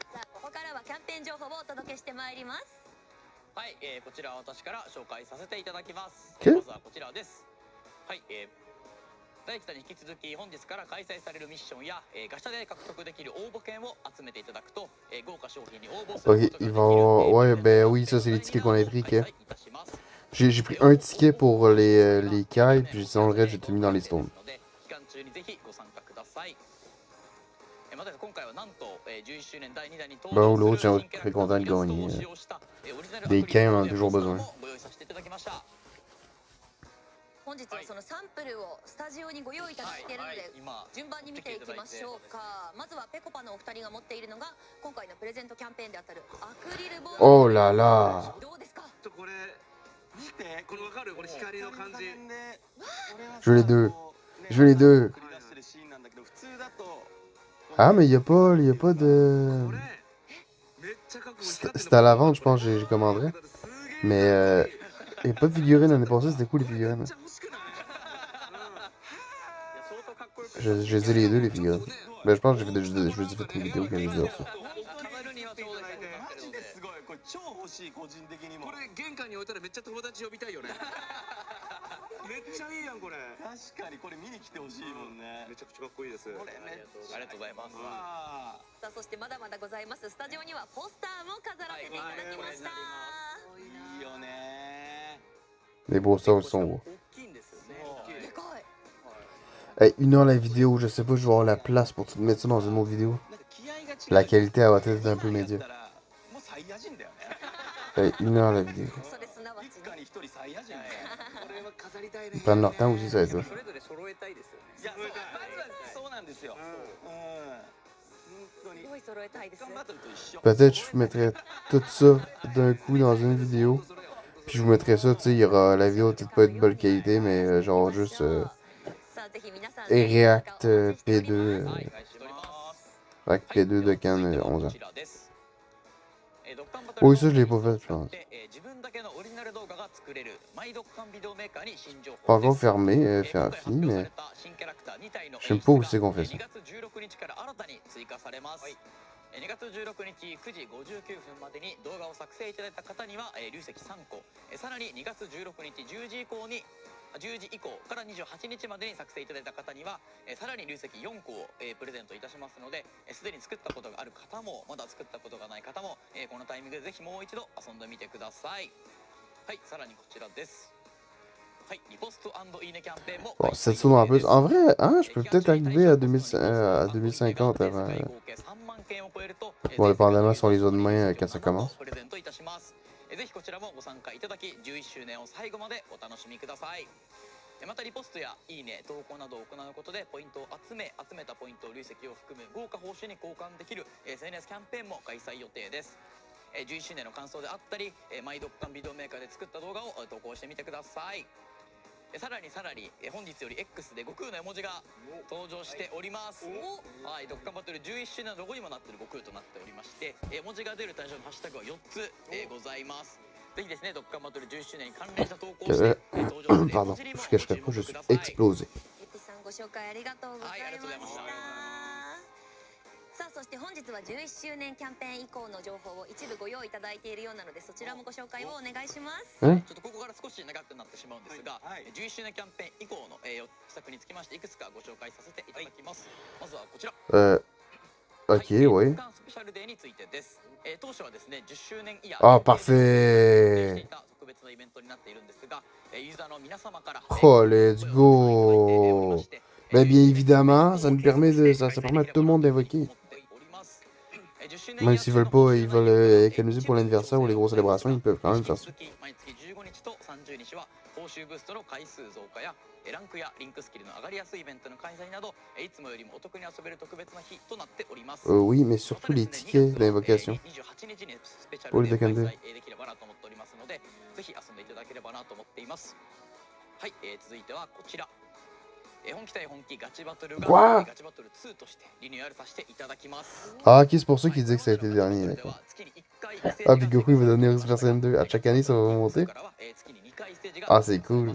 さあここからはキャンペーン情報をお届けしてまいります。はい、こちら私から紹介させていただきます。 Okay. まずはこちらです。はい、大地さんに引き続き本日から開催されるミッションや、ガシャで獲得できる応募券を集めていただくと、豪華商品に応募する Ok, ことができ ils る vont. Ouais, ben oui, ça c'est les tickets qu'on a pris. Ok. J'ai pris un ticket pour les cailles, puis sinon le reste j'ai tout mis dans les stones. 期間中にぜひご参加ください。また今回はなんと11周年第2弾に登 Bon, 場 l'autre, する j'ai 新キャラ très クター content de イラストを gagner. 使用したオリジナルアプ Des リ cailles, on en a の toujours ポスター besoin. もご用意させていただきました。本日はそのサンプルをスタジオにご用意いただいているので今順番に見ていきましょうか。まずはペコパのお二人が持っているのが今回のプレゼントキャンペーンであたるアクリルボール。 Oh là là! どうですか。これ見てこれわかるこれ光の感じ。 Je veux les deux. Je veux les deux. Ah, mais y a pas de. C'était à la vente, je pense, j'ai commanderais. Mais y a pas de figurines l'année passée, c'était cool les figurines. Je les ai les deux, les figurines. Mais je pense que je vous ai fait une vidéo quand j'ai vu ça. 超欲しい個人的にもこれ玄関に置いたらめっちゃ友達呼びたいよねめっちゃいいやんこれ。確かにこれ見に来てほしいもんね。めちゃくちゃかっこいいです。これめっちゃありがとうございますわさあそしてまだまだございます。スタジオにはポスターも飾らせていただきました。ーいいよね Les beaux-sœurs sont beaux. 大きいんですよね。でかい。 Hey, 1 heure la vidéo, je sais pas, je vais avoir la place pour tout mettre ça dans une autre vidéo. なんか気合が違う La qualité elle va être un peu médiocre. もうサイヤ人だよね Hey, 1 heure la vidéo. それすなわち一家に一人サイヤ人だよねこれは飾りたいね。 Ils prennent leur temps aussi, ça va être ça. それぞれ揃えたいですよね。いやそうまずはそうなんですようん本当にすごい揃えたいです。ガンバトルと一緒 Peut-être je mettrais tout ça d'un coup dans une vidéo. Puis je vous mettrai ça, tu sais, il y aura la vidéo peut-être pas de bonne qualité, mais genre juste さあぜひ皆さん React P2, はい、お願いしております。 React P2 de Can 11 ans. こちらですドッカンバトル Oui, ça je l'ai pas fait, je pense. 自分だけのオリジナル動画が作れるマイドッカンビデオメーカーに新情 Pas 報で encore す。 fermé, 今 fait 回 un 発 film, 表さ mais れた新キャラクター2体の je sais 演 pas 出 où c'est qu'on が fait ça. 2月16日から新たに追加されます。2月16日9時59分までに動画を作成いただいた方には流石3個、さらに2月16日10時以降に10時以降から28日までに作成いただいた方にはさらに流石4個をプレゼントいたしますので、すでに作ったことがある方もまだ作ったことがない方もこのタイミングでぜひもう一度遊んでみてください。はい、さらにこちらです。はい、リポスト&いいねキャンペーンも Bon, 7 sous en plus. En vrai, hein, je peux peut-être arriver à 2050 avant. Bon, dépendamment si on les a demain quand ça commence. プレゼントいたします。ぜひこちらもご参加いただき11周年を最後までお楽しみください。またリポストやいいね投稿などを行うことでポイントを集めたポイントを累積を含む豪華報酬に交換できる SNS キャンペーンも開催予定です。11周年の感想であったりマイドッカンビデオメーカーで作った動画を投稿してみてください。さらに本日より X で悟空の絵文字が登場しております。はい、ドッカンバトル11周年のロゴにもなっている悟空となっておりまして、絵文字が出る対象のハッシュタグは4つ、ございます。ぜひですね、ドッカンバトル11周年に関連した投稿をして登場する絵 Pardon, 文字にも je cacherai ご pas, 注 je 目く suis ださい。 explosé. ゆきさんご紹介ありがとうございました。はいありがとうございました。さあそして本日は11周年キャンペーン以降の情報を一部ご用意いただいているようなのでそちらもご紹介をお願いします。Hein? ちょっとここから少し長くなってしまうんですが、11周年キャンペーン以降の4作につきましていくつかご紹介させていただきます。まずはこちら。 Ok, はい oui. スペシャルデーについてです。当初はですね10周年イヤー Ah, parfait. 特別なイベントになっているんですが、ユーザーの皆様から Oh, let's go. Ben, bien évidemment, ça nous permet ça permet à tout le monde d'invoquer. Même s'ils veulent pas, ils veulent économiser pour l'anniversaire ou les grosses célébrations, ils peuvent quand même faire ça. 毎月15日と30日は報酬ブーストの回数増加やランクやリンクスキルの上がりやすいイベントの開催などいつもよりもお得に遊べる特別な日となっております。 Oui, mais surtout les tickets d'invocation. 28日にスペシャ Pour ル les デーを Dokkan 開 Day. 催できればなと思っておりますのでぜひ遊んでいただければなと思っています。はい、続いてはこちら。本気対本気ガチバトルが Quoi? ガチバトル2としてリニューアルさせていただきます。 Ah, ok, c'est pour ça qu'ils disaient que ça a été le dernier, d'accord. Ah, puis Goku, il va devenir Super Saiyan 2. À chaque année, ça va monter. Ah, c'est cool.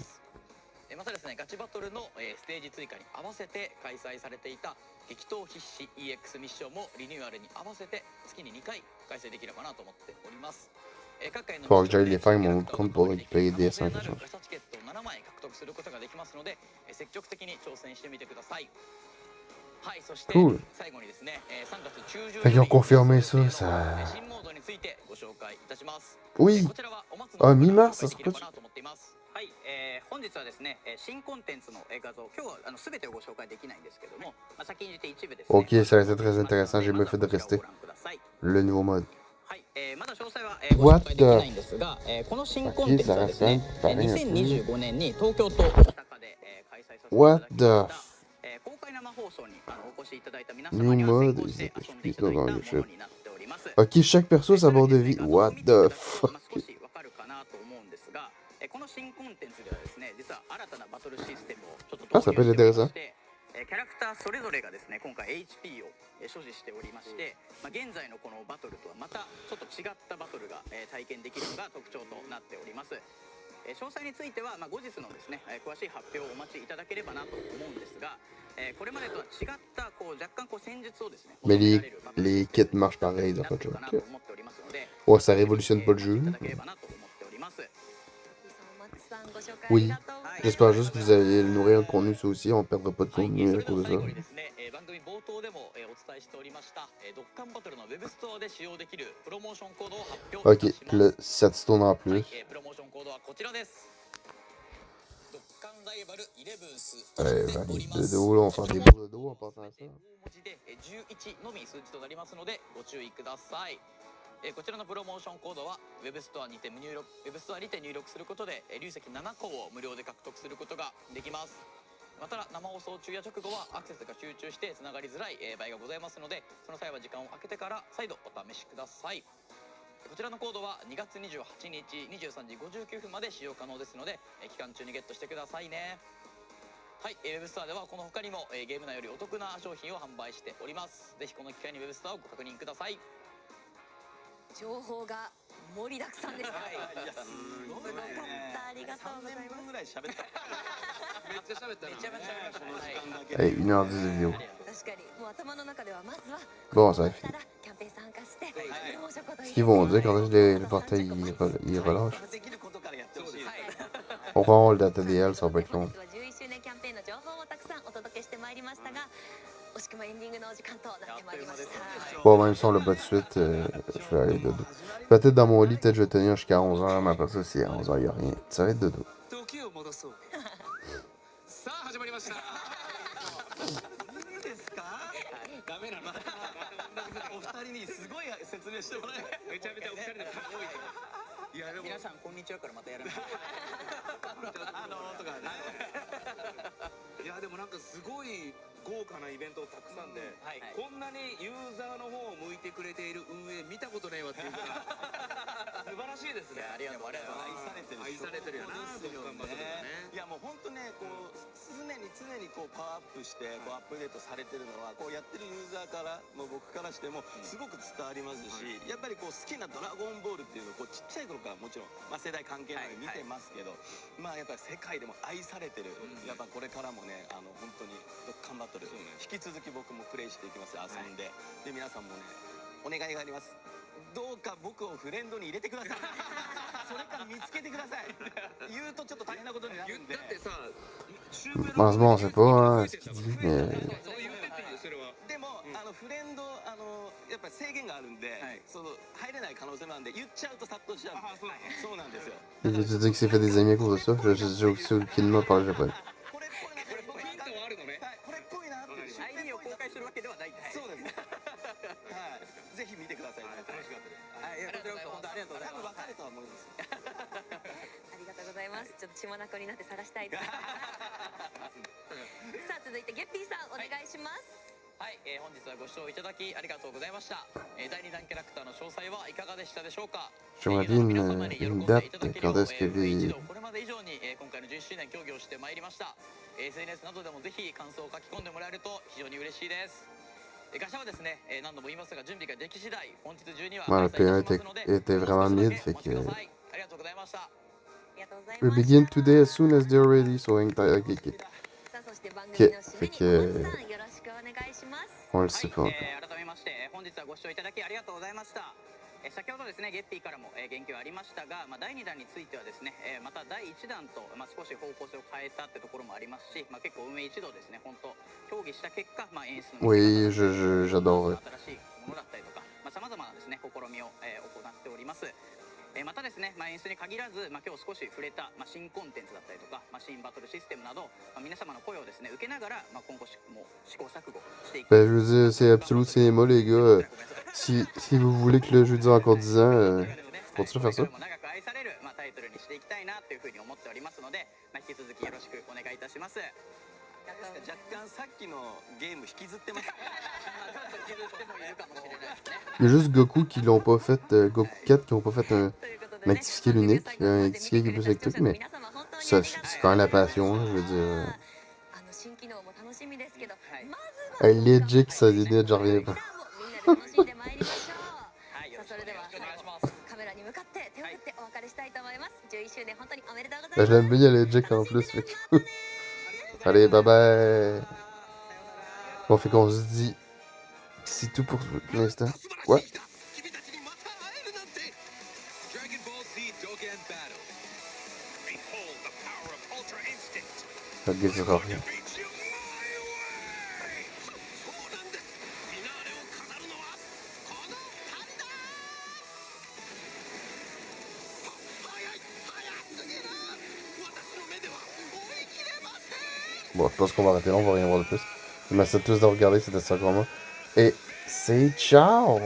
またですね、ガチバトルのステージ追加に合わせて開催されていた激闘必至 EX ミッションもリニューアルに合わせて月に2回開催できればなと思っております。各回の Faut que j'aille les faire mon compte pour récupérer des DS en quelque chose. ガチャチケットを7枚獲得することができますので積極的に挑戦してみてください。はい、そして Cool. 最後にですね、3月中旬 Fait qu'ils ont confirmé ça, ça. 新モードについてご紹介いたします。 Oui. こちらはお松 Ah, の mi-mars, ça 紹 sera 介できれ pas ばなと思っています。はい、本日はですね、新コンテンツの画像、今日は全てをご紹介できないんですけども、先に出て一部ですね。 Ok, ça va être très intéressant, j'ai mieux fait de rester. Le nouveau mode. はい、まだ詳細は What ご紹介できないんですが、この新コンテンツはですね、2025年に東京と大阪で開催させていただきま What し the た。公開生放送にお越しいただいた皆様には New 先 mode, 行して遊んでい ils ただいたも expliquent dans の le chip. になっております。 Ok, chaque perso a sa barre de vie. What the fuck? 少しわかるかなと思うんですが、この新コンテンツではですね、実は新たなバトルシステムをちょっと導入しておりまして、キャラクターそれぞれがですね、今回 HP を所持しておりまして、現在のこのバトルとはまたちょっと違ったバトルが体験できるのが特徴となっております。詳細については後日のですね、詳しい発表をお待ちいただければなと思うんですが、これまでとは違った若干戦術をですね、 Mais les kits marchent pareil dans votre jeu. Ok. Ouais, ça révolutionne pas le jeu. 松さんご紹介ありがとうございました。J'espère juste que vous allez nourrir le contenu, ça aussi. On perdra pas de はい、 contenu そ à れで cause は de 最 ça. 後にですね、番組冒頭でも、お伝えしておりました、ドッカンバトルのウェブストアで使用できるプロモーションコードを発表いた Ok, し puis ま là, す。 ça te tourne en はい、 plus. プロモーションコードはこちらです。ドッカンライバルイレブンス Allez, de dos, là, on va faire des bouts de dos en passant à ça. 大文字で11のみ数字となりますのでご注意ください。こちらのプロモーションコードはウェブストアにて入力することで流石7個を無料で獲得することができます。また生放送中や直後はアクセスが集中してつながりづらい場合がございますので、その際は時間を空けてから再度お試しください。こちらのコードは2月28日23時59分まで使用可能ですので、期間中にゲットしてくださいね。はい、ウェブストアではこの他にもゲーム内よりお得な商品を販売しております。ぜひこの機会にウェブストアをご確認ください。情報が盛りだくさんでした。いやすごいすごかった。ありがとうござい3年分まぐらい喋っためっちゃ喋ったな。めちゃめちゃありましたね。この時間だけ Hey, 1h10 de vidéo. す。確かにもう頭の中ではまずは Bon, ça va こうなったらキャンペーン参加してプロモーションコード Ce qu'ils vont dire quand le portail il relâche. できることからやってほしいですはい、 On prend le data DL, ça va pas être 本 long. 日は11周年キャンペーンの情報をたくさんお届けしてまいりましたが、惜しくもエンディングのお時間となってまいりました。 Bon, même si on l'a pas de suite, je vais aller dodo. Peut-être dans mon lit, peut-être je vais tenir jusqu'à 11h, mais après ça, si à 11h, il n'y a rien. Ça va être dodo. 時を戻そう。さあ始まりました。いいですかダメなの。お二人にすごい説明してもらえめちゃめちゃお二人ですごいね。いやでも皆さんこんにちはからまたやらない。とかねいやでもなんかすごい豪華なイベントたくさんで、はい、こんなにユーザーの方を向いてくれている運営見たことないわっていうぐらい素晴らしいですね。ありがとうございます。愛されてる愛されてるよな、そうですよドッカンバトルがね。いやもう本当ねこう常にこうパワーアップしてこうアップデートされてるのはこうやってるユーザーからもう僕からしてもすごく伝わりますし、やっぱりこう好きなドラゴンボールっていうのをこうちっちゃい頃からもちろん、まあ、世代関係ないで見てますけど、まあやっぱり世界でも愛されてる、やっぱこれからもね本当にドッカンバトル、引き続き僕もプレイしていきますよ遊んで、で皆さんもねお願いがあります。どうか僕をフレンドに入れてくださいそれから見つけてください言うとちょっと大変なことになるんでだってさ、 Bon, c'est bon, on sait pas hein, ce qu'il dit, mais そう言ってっていいよそれは。でも、フレンドやっぱり制限があるんで、その入れない可能性もあるんで言っちゃうと殺到しちゃうんで、そうなんですよ il te dit qu'il s'est fait des amis à cause de ça. J'ai aucunement parlé japonais. これっぽいなこれっぽいなヒントはあるのね。はいこれっぽいなっていう ID を公開するわけではない。そうですはいぜひ見てください楽しかったですはい、こちらこそ本当ありがとうござい多分ます。分かるとは思いますありがとうございます。ちょっと血眼になって探したいです。さあ続いてゲッピーさんお願いします。はい、本日はご視聴いただきありがとうございました。第2弾キャラクターの詳細はいかがでしたでしょうか。 J'aimerais bien une date quand est-ce que les... これまで以上に今回の11周年協議をしてまいりました。 SNS などでもぜひ感想を書き込んでもらえると非常に嬉しいです。ガシャはですね、何度も言いますが準備ができ次第本日中には Bon, le 開催 P1 いたしますので était vraiment mid, fait お待ち que... ください。ありがとうございました。ありがとうござい We ました。 begin today as soon as they're ready, so okay, okay. さあそして番組の締めに小松さんよろしくお願いします。 On le sait pas は encore. い、改めまして本日はご視聴いただきありがとうございました。先ほどですねゲッピーからも言及ありましたが、第2弾についてはですねまた第1弾と少し方向性を変えたってところもありますし、結構運営一同ですね本当協議した結果、演出の Oui, j'adore. 新しいものだったりとかさまざまなですね試みを行っております。またですね、演出に限らず、今日少し触れた、新コンテンツだったりとか、新バトルシステムなど、皆様の声をですね受けながら、今後も試行錯誤していく。 Ben, je veux dire, c'est Absolute Cinéma, les gars. Si vous voulez que le jeu dure encore 10 ans, continuez à faire ça. 長く愛されるタイトルにしていきたいなというふうに思っておりますので、引き続きよろしくお願いいたします。若干さっきのゲーム引きずってます引きずってもいるかもしれないですね。 Il y a juste Goku qui l'ont pas fait, Goku 4 qui ont pas fait un actifié unique, un actifié qui est plus électrique, mais ça, c'est quand même la passion, là, je veux dire. 新機能も楽しみですけど、まず Elle legit, ça dit, j'en reviens pas. みんなで楽しんでまいりましょう。はい、よろしくそれではお願いします。カメラに向かって手を振ってお別れしたいと思います。11周年本当におめでとうござい Ben, ます。 je l'aime bien, elle est legit en plus, fait que... Allez, bye bye. Bon, fait qu'on se dit... C'est tout pour l'instant. What? 君たちにまた会えるなんて Dragon Ball Z Dokkan Battle Behold the power of Ultra Instinct. Ça te guette encore. Beat you my way. そうなんです。フィナーレを飾るのはこの二人だ。早すぎる。私の目では追い切れません。 Bon, je pense qu'on va arrêter là, on va rien voir de plus. Je vous remercie à tous de regarder, c'était ça comment. Et c'est ciao!